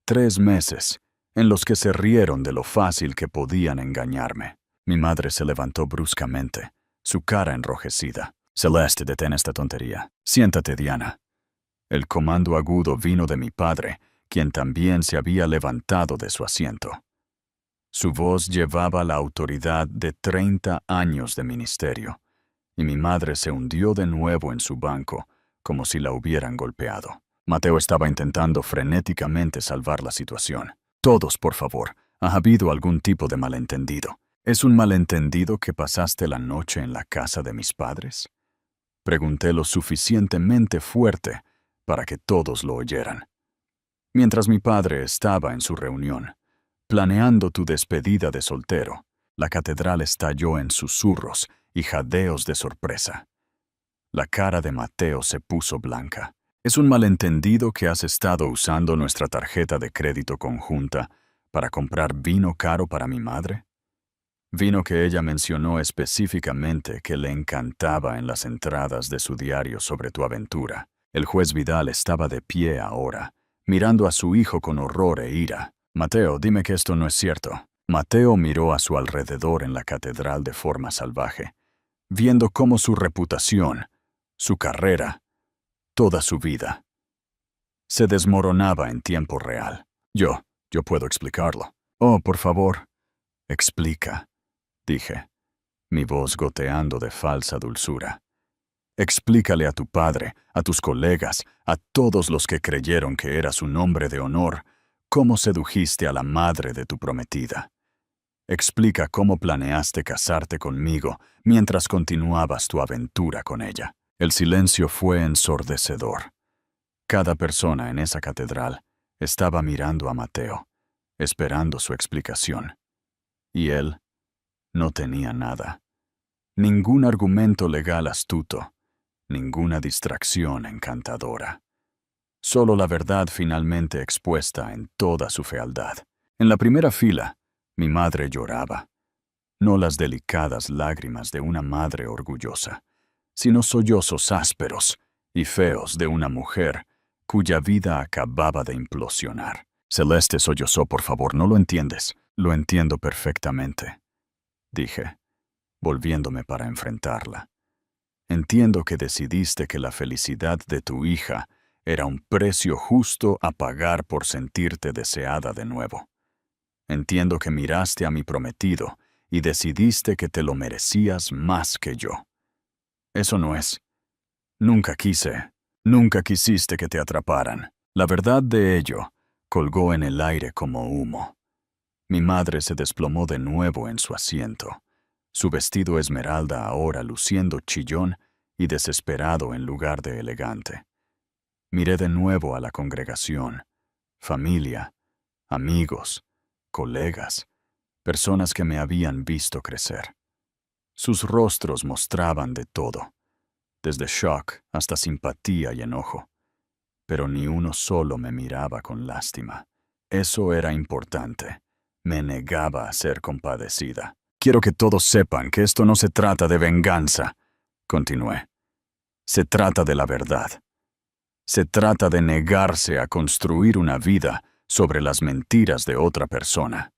S1: 3 meses en los que se rieron de lo fácil que podían engañarme. Mi madre se levantó bruscamente, su cara enrojecida. Celeste, detén esta tontería. Siéntate, Diana. El comando agudo vino de mi padre, quien también se había levantado de su asiento. Su voz llevaba la autoridad de 30 años de ministerio, y mi madre se hundió de nuevo en su banco, como si la hubieran golpeado. Mateo estaba intentando frenéticamente salvar la situación. Todos, por favor, ¿ha habido algún tipo de malentendido? ¿Es un malentendido que pasaste la noche en la casa de mis padres? Pregunté lo suficientemente fuerte para que todos lo oyeran. Mientras mi padre estaba en su reunión, planeando tu despedida de soltero, la catedral estalló en susurros y jadeos de sorpresa. La cara de Mateo se puso blanca. ¿Es un malentendido que has estado usando nuestra tarjeta de crédito conjunta para comprar vino caro para mi madre? Vino que ella mencionó específicamente que le encantaba en las entradas de su diario sobre tu aventura. El juez Vidal estaba de pie ahora, mirando a su hijo con horror e ira. Mateo, dime que esto no es cierto. Mateo miró a su alrededor en la catedral de forma salvaje, viendo cómo su reputación, su carrera, toda su vida, se desmoronaba en tiempo real. Yo puedo explicarlo. Oh, por favor, explica, dije, mi voz goteando de falsa dulzura. Explícale a tu padre, a tus colegas, a todos los que creyeron que eras un hombre de honor, cómo sedujiste a la madre de tu prometida. Explica cómo planeaste casarte conmigo mientras continuabas tu aventura con ella. El silencio fue ensordecedor. Cada persona en esa catedral estaba mirando a Mateo, esperando su explicación. Y él no tenía nada. Ningún argumento legal astuto, ninguna distracción encantadora. Solo la verdad finalmente expuesta en toda su fealdad. En la primera fila, mi madre lloraba. No las delicadas lágrimas de una madre orgullosa, sino sollozos ásperos y feos de una mujer cuya vida acababa de implosionar. Celeste sollozó, por favor, ¿no lo entiendes? Lo entiendo perfectamente, dije, volviéndome para enfrentarla. Entiendo que decidiste que la felicidad de tu hija era un precio justo a pagar por sentirte deseada de nuevo. Entiendo que miraste a mi prometido y decidiste que te lo merecías más que yo. Eso no es. Nunca quisiste que te atraparan. La verdad de ello colgó en el aire como humo. Mi madre se desplomó de nuevo en su asiento. su vestido esmeralda ahora luciendo chillón y desesperado en lugar de elegante. Miré de nuevo a la congregación, familia, amigos, colegas, personas que me habían visto crecer. Sus rostros mostraban de todo, desde shock hasta simpatía y enojo, pero ni uno solo me miraba con lástima. Eso era importante. Me negaba a ser compadecida. Quiero que todos sepan que esto no se trata de venganza, continué. Se trata de la verdad. Se trata de negarse a construir una vida sobre las mentiras de otra persona.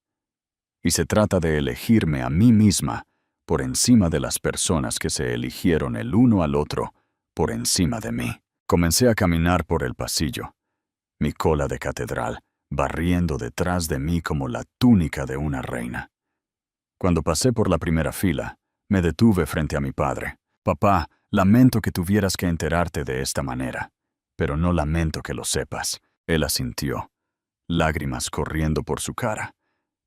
S1: Y se trata de elegirme a mí misma por encima de las personas que se eligieron el uno al otro por encima de mí. Comencé a caminar por el pasillo, mi cola de catedral barriendo detrás de mí como la túnica de una reina. Cuando pasé por la primera fila, me detuve frente a mi padre. Papá, lamento que tuvieras que enterarte de esta manera, pero no lamento que lo sepas. Él asintió, lágrimas corriendo por su cara,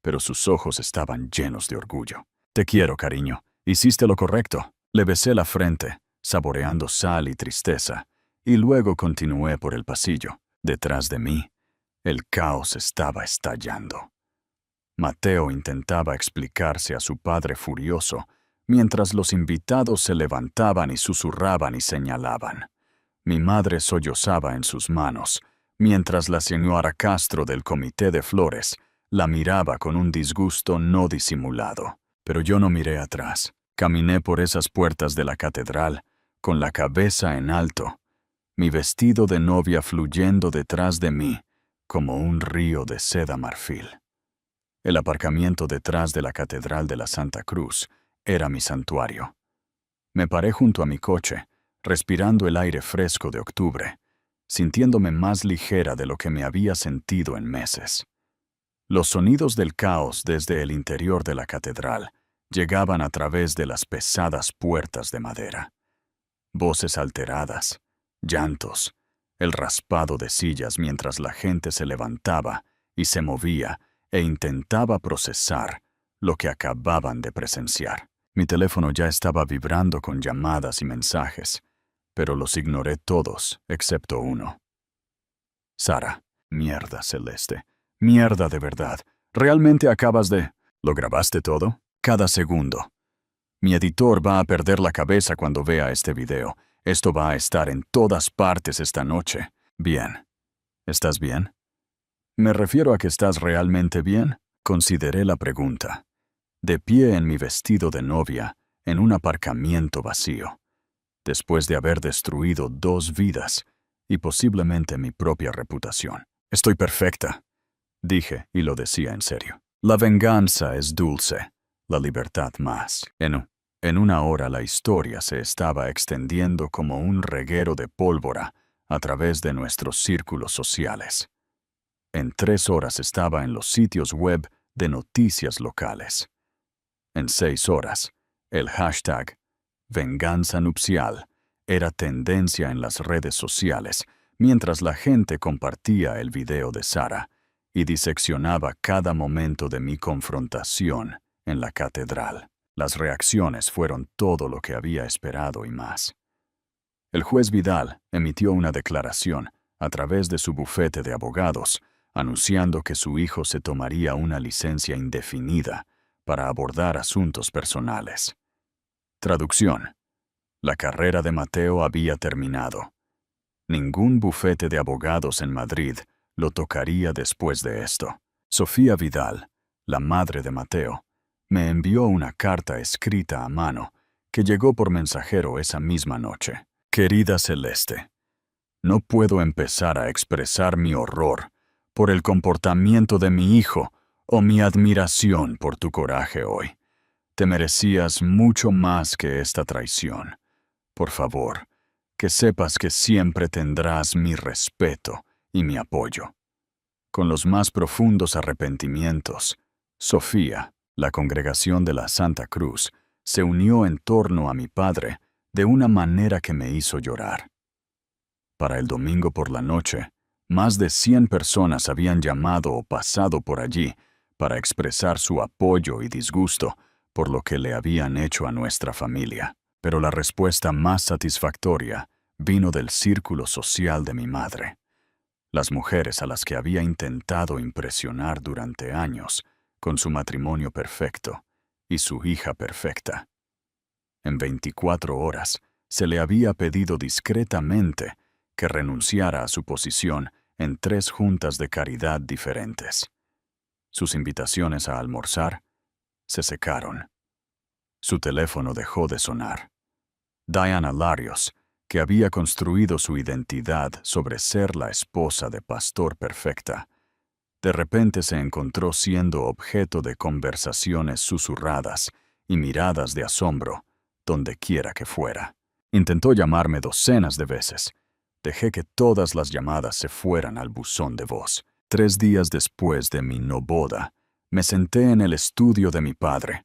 S1: pero sus ojos estaban llenos de orgullo. Te quiero, cariño. Hiciste lo correcto. Le besé la frente, saboreando sal y tristeza, y luego continué por el pasillo. Detrás de mí, el caos estaba estallando. Mateo intentaba explicarse a su padre furioso, mientras los invitados se levantaban y susurraban y señalaban. Mi madre sollozaba en sus manos, mientras la señora Castro del Comité de Flores la miraba con un disgusto no disimulado. Pero yo no miré atrás. Caminé por esas puertas de la catedral, con la cabeza en alto, mi vestido de novia fluyendo detrás de mí, como un río de seda marfil. El aparcamiento detrás de la Catedral de la Santa Cruz era mi santuario. Me paré junto a mi coche, respirando el aire fresco de octubre, sintiéndome más ligera de lo que me había sentido en meses. Los sonidos del caos desde el interior de la catedral llegaban a través de las pesadas puertas de madera. Voces alteradas, llantos, el raspado de sillas mientras la gente se levantaba y se movía e intentaba procesar lo que acababan de presenciar. Mi teléfono ya estaba vibrando con llamadas y mensajes, pero los ignoré todos, excepto uno. Sara, mierda, Celeste. Mierda de verdad. ¿Realmente acabas de...? ¿Lo grabaste todo? Cada segundo. Mi editor va a perder la cabeza cuando vea este video. Esto va a estar en todas partes esta noche. Bien. ¿Estás bien? Me refiero a que estás realmente bien. Consideré la pregunta. De pie en mi vestido de novia, en un aparcamiento vacío, después de haber destruido 2 vidas y posiblemente mi propia reputación. Estoy perfecta, dije, y lo decía en serio. La venganza es dulce, la libertad más. En una hora la historia se estaba extendiendo como un reguero de pólvora a través de nuestros círculos sociales. En 3 horas estaba en los sitios web de noticias locales. En 6 horas, el hashtag venganza nupcial era tendencia en las redes sociales, mientras la gente compartía el video de Sara y diseccionaba cada momento de mi confrontación en la catedral. Las reacciones fueron todo lo que había esperado y más. El juez Vidal emitió una declaración a través de su bufete de abogados, anunciando que su hijo se tomaría una licencia indefinida para abordar asuntos personales. Traducción. La carrera de Mateo había terminado. Ningún bufete de abogados en Madrid lo tocaría después de esto. Sofía Vidal, la madre de Mateo, me envió una carta escrita a mano que llegó por mensajero esa misma noche. Querida Celeste, no puedo empezar a expresar mi horror por el comportamiento de mi hijo o mi admiración por tu coraje hoy. Te merecías mucho más que esta traición. Por favor, que sepas que siempre tendrás mi respeto y mi apoyo. Con los más profundos arrepentimientos, Sofía, la congregación de la Santa Cruz, se unió en torno a mi padre de una manera que me hizo llorar. Para el domingo por la noche, más de 100 personas habían llamado o pasado por allí para expresar su apoyo y disgusto por lo que le habían hecho a nuestra familia. Pero la respuesta más satisfactoria vino del círculo social de mi madre. Las mujeres a las que había intentado impresionar durante años con su matrimonio perfecto y su hija perfecta. En 24 horas se le había pedido discretamente que renunciara a su posición en 3 juntas de caridad diferentes. Sus invitaciones a almorzar se secaron. Su teléfono dejó de sonar. Diana Larios, que había construido su identidad sobre ser la esposa de pastor perfecta, de repente se encontró siendo objeto de conversaciones susurradas y miradas de asombro donde quiera que fuera. Intentó llamarme docenas de veces. Dejé que todas las llamadas se fueran al buzón de voz. 3 días después de mi no boda, me senté en el estudio de mi padre,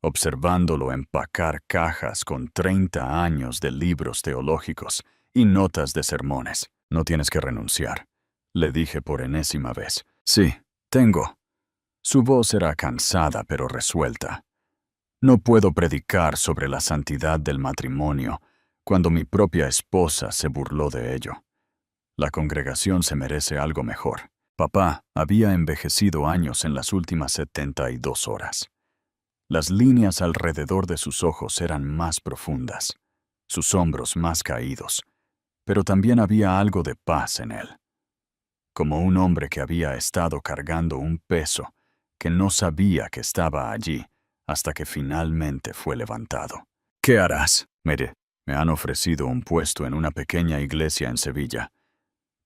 S1: observándolo empacar cajas con 30 años de libros teológicos y notas de sermones. No tienes que renunciar, le dije por enésima vez. Sí, tengo. Su voz era cansada pero resuelta. No puedo predicar sobre la santidad del matrimonio cuando mi propia esposa se burló de ello. La congregación se merece algo mejor. Papá había envejecido años en las últimas 72 horas. Las líneas alrededor de sus ojos eran más profundas, sus hombros más caídos, pero también había algo de paz en él. Como un hombre que había estado cargando un peso que no sabía que estaba allí hasta que finalmente fue levantado. ¿Qué harás? Me han ofrecido un puesto en una pequeña iglesia en Sevilla.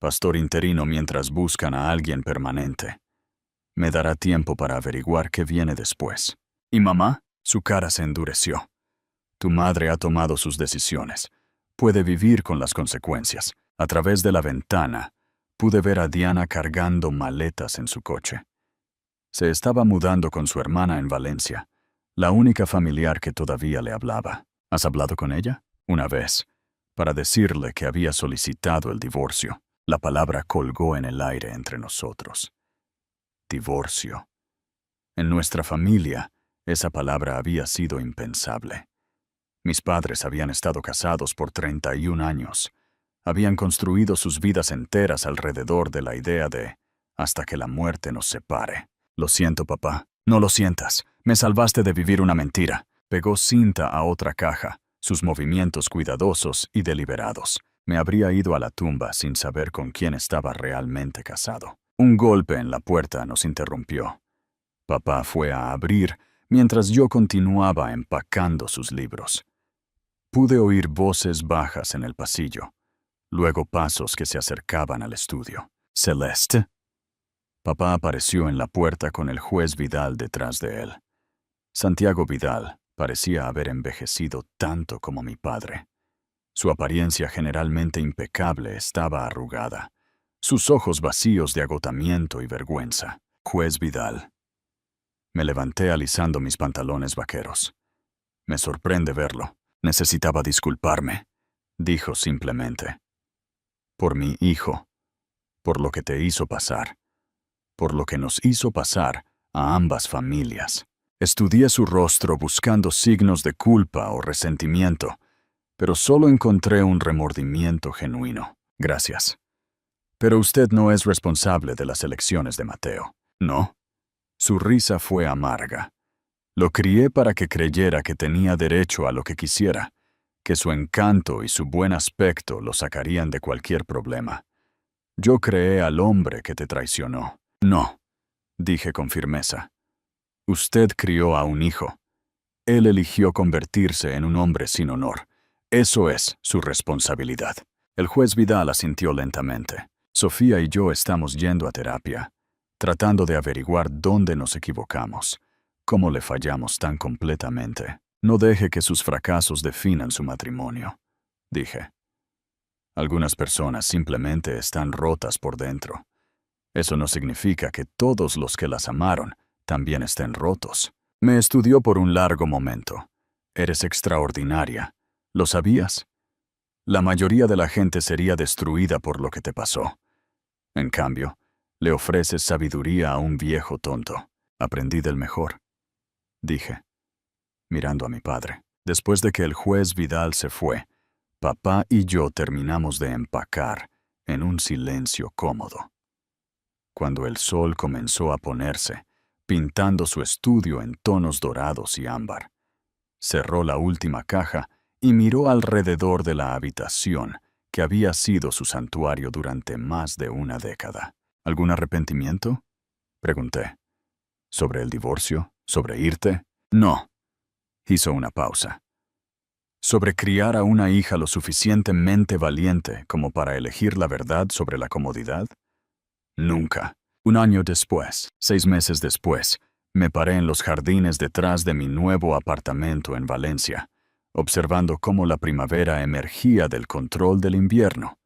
S1: Pastor interino mientras buscan a alguien permanente. Me dará tiempo para averiguar qué viene después. ¿Y mamá? Su cara se endureció. Tu madre ha tomado sus decisiones. Puede vivir con las consecuencias. A través de la ventana, pude ver a Diana cargando maletas en su coche. Se estaba mudando con su hermana en Valencia, la única familiar que todavía le hablaba. ¿Has hablado con ella? Una vez, para decirle que había solicitado el divorcio. La palabra colgó en el aire entre nosotros. Divorcio. En nuestra familia, esa palabra había sido impensable. Mis padres habían estado casados por 31 años. Habían construido sus vidas enteras alrededor de la idea de hasta que la muerte nos separe. Lo siento, papá. No lo sientas. Me salvaste de vivir una mentira. Pegó cinta a otra caja, sus movimientos cuidadosos y deliberados. Me habría ido a la tumba sin saber con quién estaba realmente casado. Un golpe en la puerta nos interrumpió. Papá fue a abrir mientras yo continuaba empacando sus libros. Pude oír voces bajas en el pasillo, luego pasos que se acercaban al estudio. ¿Celeste? Papá apareció en la puerta con el juez Vidal detrás de él. Santiago Vidal parecía haber envejecido tanto como mi padre. Su apariencia generalmente impecable estaba arrugada, sus ojos vacíos de agotamiento y vergüenza. Juez Vidal. Me levanté alisando mis pantalones vaqueros. Me sorprende verlo. Necesitaba disculparme, dijo simplemente. Por mi hijo, por lo que te hizo pasar, por lo que nos hizo pasar a ambas familias. Estudié su rostro buscando signos de culpa o resentimiento, pero solo encontré un remordimiento genuino. Gracias. Pero usted no es responsable de las elecciones de Mateo, ¿no? Su risa fue amarga. Lo crié para que creyera que tenía derecho a lo que quisiera, que su encanto y su buen aspecto lo sacarían de cualquier problema. Yo creé al hombre que te traicionó. No, dije con firmeza. Usted crió a un hijo. Él eligió convertirse en un hombre sin honor. Eso es su responsabilidad. El juez Vidal asintió lentamente. Sofía y yo estamos yendo a terapia, tratando de averiguar dónde nos equivocamos, cómo le fallamos tan completamente. No deje que sus fracasos definan su matrimonio, dije. Algunas personas simplemente están rotas por dentro. Eso no significa que todos los que las amaron también estén rotos. Me estudió por un largo momento. Eres extraordinaria. ¿Lo sabías? La mayoría de la gente sería destruida por lo que te pasó. En cambio, le ofreces sabiduría a un viejo tonto. Aprendí del mejor, dije. mirando a mi padre. Después de que el juez Vidal se fue, papá y yo terminamos de empacar en un silencio cómodo. Cuando el sol comenzó a ponerse, pintando su estudio en tonos dorados y ámbar, cerró la última caja y miró alrededor de la habitación que había sido su santuario durante más de una década. ¿Algún arrepentimiento?, pregunté. ¿Sobre el divorcio? ¿Sobre irte? No. Hizo una pausa. ¿Sobre criar a una hija lo suficientemente valiente como para elegir la verdad sobre la comodidad? Nunca. Un año después, 6 meses después, me paré en los jardines detrás de mi nuevo apartamento en Valencia, observando cómo la primavera emergía del control del invierno.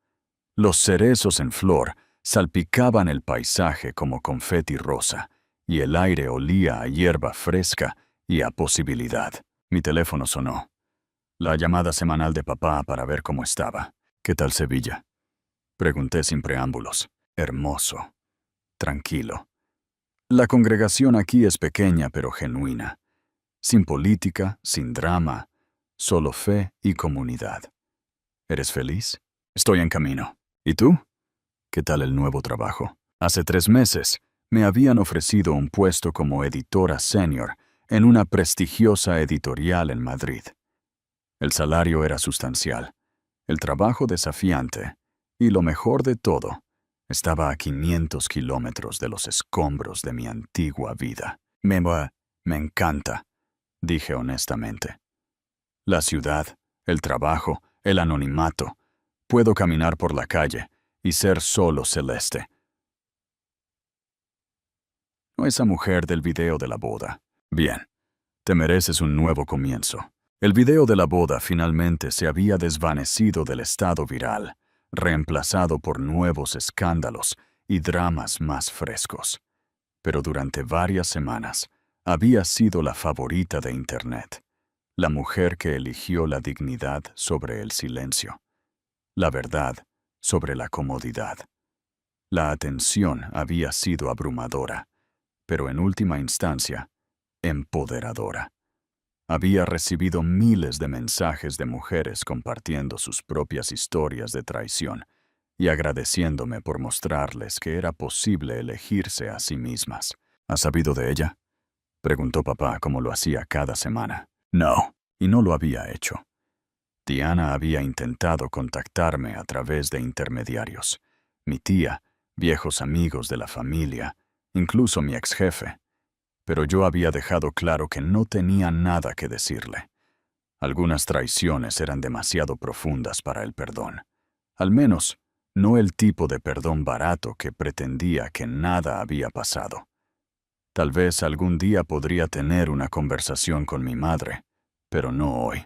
S1: Los cerezos en flor salpicaban el paisaje como confeti rosa, y el aire olía a hierba fresca y a posibilidad. Mi teléfono sonó. La llamada semanal de papá para ver cómo estaba. ¿Qué tal Sevilla?, pregunté sin preámbulos. Hermoso. Tranquilo. La congregación aquí es pequeña pero genuina. Sin política, sin drama, solo fe y comunidad. ¿Eres feliz? Estoy en camino. ¿Y tú? ¿Qué tal el nuevo trabajo? Hace 3 meses me habían ofrecido un puesto como editora senior en una prestigiosa editorial en Madrid. El salario era sustancial, el trabajo desafiante, y lo mejor de todo, estaba a 500 kilómetros de los escombros de mi antigua vida. Me encanta, dije honestamente. La ciudad, el trabajo, el anonimato. Puedo caminar por la calle y ser solo Celeste. No esa mujer del video de la boda. Bien, te mereces un nuevo comienzo. El video de la boda finalmente se había desvanecido del estado viral, reemplazado por nuevos escándalos y dramas más frescos. Pero durante varias semanas había sido la favorita de Internet, la mujer que eligió la dignidad sobre el silencio, la verdad sobre la comodidad. La atención había sido abrumadora, pero en última instancia, empoderadora. Había recibido miles de mensajes de mujeres compartiendo sus propias historias de traición y agradeciéndome por mostrarles que era posible elegirse a sí mismas. ¿Has sabido de ella?, preguntó papá como lo hacía cada semana. No, y no lo había hecho. Diana había intentado contactarme a través de intermediarios. Mi tía, viejos amigos de la familia, incluso mi ex jefe. Pero yo había dejado claro que no tenía nada que decirle. Algunas traiciones eran demasiado profundas para el perdón. Al menos, no el tipo de perdón barato que pretendía que nada había pasado. Tal vez algún día podría tener una conversación con mi madre, pero no hoy.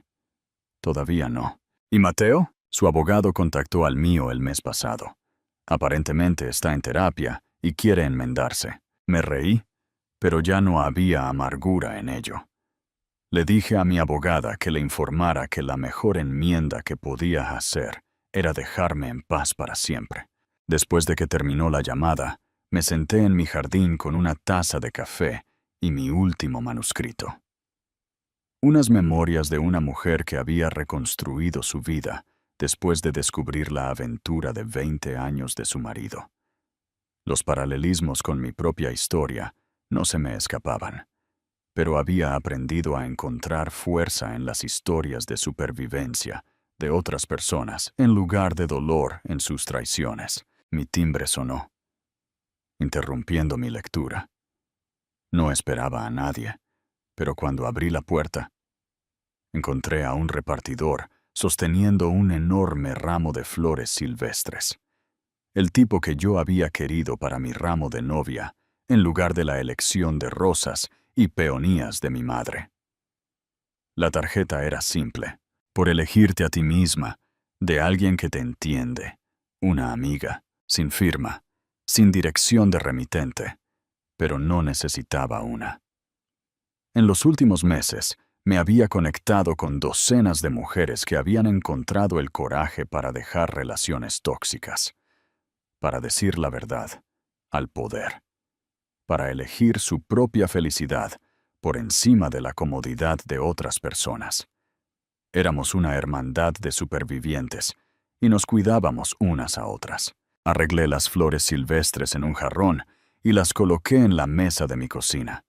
S1: Todavía no. ¿Y Mateo? Su abogado contactó al mío el mes pasado. Aparentemente está en terapia y quiere enmendarse. Me reí, pero ya no había amargura en ello. Le dije a mi abogada que le informara que la mejor enmienda que podía hacer era dejarme en paz para siempre. Después de que terminó la llamada, me senté en mi jardín con una taza de café y mi último manuscrito. Unas memorias de una mujer que había reconstruido su vida después de descubrir la aventura de 20 años de su marido. Los paralelismos con mi propia historia no se me escapaban, pero había aprendido a encontrar fuerza en las historias de supervivencia de otras personas en lugar de dolor en sus traiciones. Mi timbre sonó, interrumpiendo mi lectura. No esperaba a nadie, pero cuando abrí la puerta, encontré a un repartidor sosteniendo un enorme ramo de flores silvestres. El tipo que yo había querido para mi ramo de novia, en lugar de la elección de rosas y peonías de mi madre. La tarjeta era simple, por elegirte a ti misma, de alguien que te entiende, una amiga, sin firma, sin dirección de remitente, pero no necesitaba una. En los últimos meses, me había conectado con docenas de mujeres que habían encontrado el coraje para dejar relaciones tóxicas, para decir la verdad, al poder, para elegir su propia felicidad por encima de la comodidad de otras personas. Éramos una hermandad de supervivientes y nos cuidábamos unas a otras. Arreglé las flores silvestres en un jarrón y las coloqué en la mesa de mi cocina,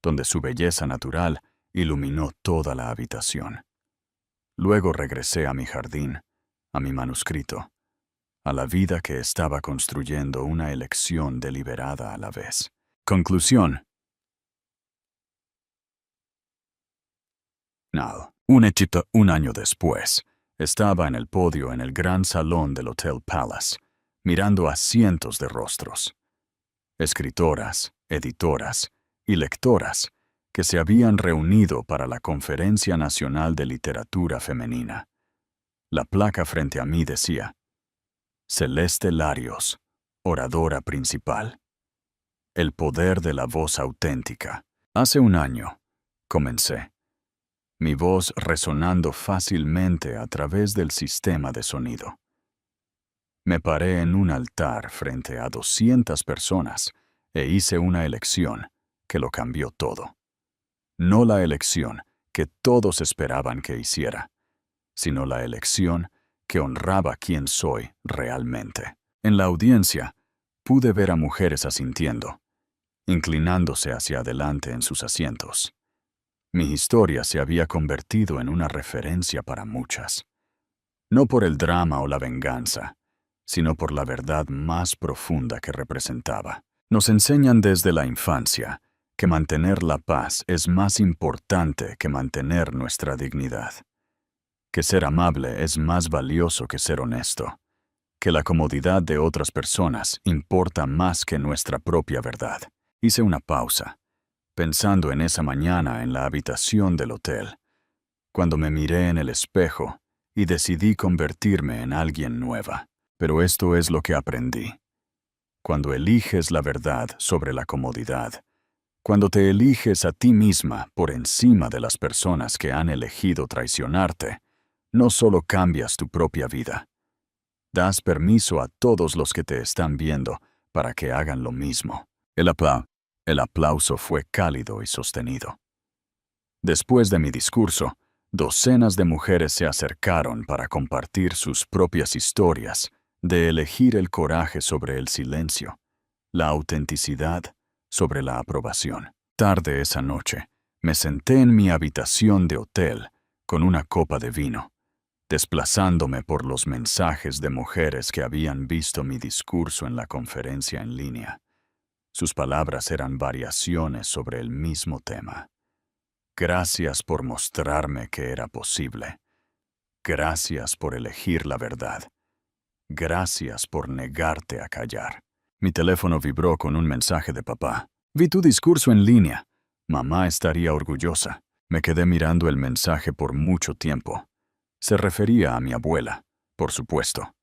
S1: donde su belleza natural iluminó toda la habitación. Luego regresé a mi jardín, a mi manuscrito, a la vida que estaba construyendo una elección deliberada a la vez. Conclusión. Un año después, estaba en el podio en el gran salón del Hotel Palace, mirando a cientos de rostros. Escritoras, editoras y lectoras que se habían reunido para la Conferencia Nacional de Literatura Femenina. La placa frente a mí decía: Celeste Larios, oradora principal. El poder de la voz auténtica. Hace un año, comencé, mi voz resonando fácilmente a través del sistema de sonido. Me paré en un altar frente a 200 personas e hice una elección que lo cambió todo. No la elección que todos esperaban que hiciera, sino la elección que honraba quién soy realmente. En la audiencia, pude ver a mujeres asintiendo, inclinándose hacia adelante en sus asientos. Mi historia se había convertido en una referencia para muchas. No por el drama o la venganza, sino por la verdad más profunda que representaba. Nos enseñan desde la infancia que mantener la paz es más importante que mantener nuestra dignidad, que ser amable es más valioso que ser honesto, que la comodidad de otras personas importa más que nuestra propia verdad. Hice una pausa, pensando en esa mañana en la habitación del hotel, cuando me miré en el espejo y decidí convertirme en alguien nueva. Pero esto es lo que aprendí. Cuando eliges la verdad sobre la comodidad, cuando te eliges a ti misma por encima de las personas que han elegido traicionarte, no solo cambias tu propia vida, das permiso a todos los que te están viendo para que hagan lo mismo. El aplauso fue cálido y sostenido. Después de mi discurso, docenas de mujeres se acercaron para compartir sus propias historias de elegir el coraje sobre el silencio, la autenticidad sobre la aprobación. Tarde esa noche, me senté en mi habitación de hotel con una copa de vino, desplazándome por los mensajes de mujeres que habían visto mi discurso en la conferencia en línea. Sus palabras eran variaciones sobre el mismo tema. Gracias por mostrarme que era posible. Gracias por elegir la verdad. Gracias por negarte a callar. Mi teléfono vibró con un mensaje de papá. Vi tu discurso en línea. Mamá estaría orgullosa. Me quedé mirando el mensaje por mucho tiempo. Se refería a mi abuela, por supuesto.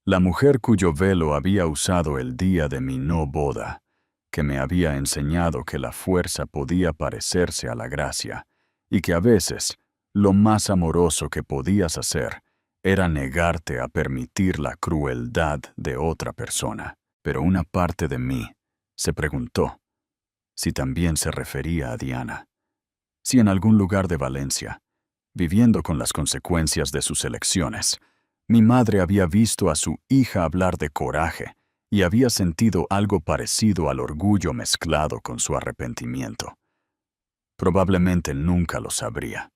S1: La mujer cuyo velo había usado el día de mi no boda, que me había enseñado que la fuerza podía parecerse a la gracia, y que a veces lo más amoroso que podías hacer era negarte a permitir la crueldad de otra persona. Pero una parte de mí se preguntó si también se refería a Diana, si en algún lugar de Valencia, viviendo con las consecuencias de sus elecciones, mi madre había visto a su hija hablar de coraje y había sentido algo parecido al orgullo mezclado con su arrepentimiento. Probablemente nunca lo sabría,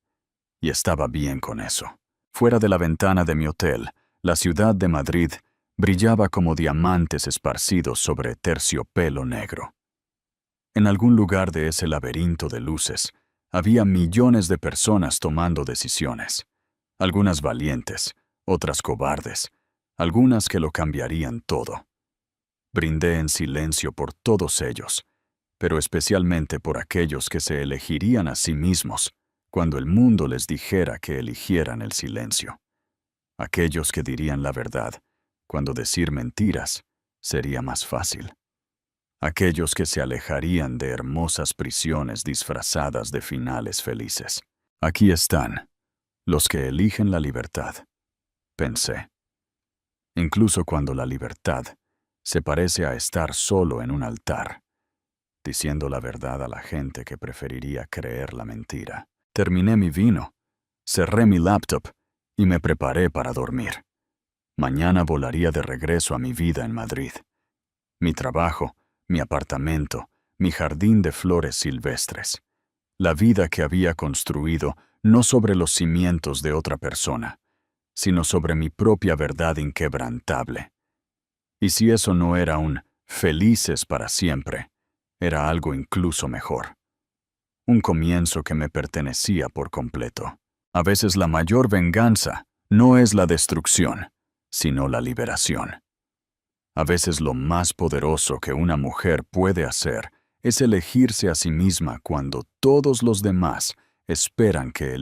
S1: y estaba bien con eso. Fuera de la ventana de mi hotel, la ciudad de Madrid brillaba como diamantes esparcidos sobre terciopelo negro. En algún lugar de ese laberinto de luces, había millones de personas tomando decisiones, algunas valientes, otras cobardes, algunas que lo cambiarían todo. Brindé en silencio por todos ellos, pero especialmente por aquellos que se elegirían a sí mismos cuando el mundo les dijera que eligieran el silencio. Aquellos que dirían la verdad cuando decir mentiras sería más fácil. Aquellos que se alejarían de hermosas prisiones disfrazadas de finales felices. Aquí están, los que eligen la libertad, pensé. Incluso cuando la libertad se parece a estar solo en un altar, diciendo la verdad a la gente que preferiría creer la mentira. Terminé mi vino, cerré mi laptop y me preparé para dormir. Mañana volaría de regreso a mi vida en Madrid. Mi trabajo, mi apartamento, mi jardín de flores silvestres. La vida que había construido no sobre los cimientos de otra persona, sino sobre mi propia verdad inquebrantable. Y si eso no era un felices para siempre, era algo incluso mejor. Un comienzo que me pertenecía por completo. A veces la mayor venganza no es la destrucción, sino la liberación. A veces lo más poderoso que una mujer puede hacer es elegirse a sí misma cuando todos los demás esperan que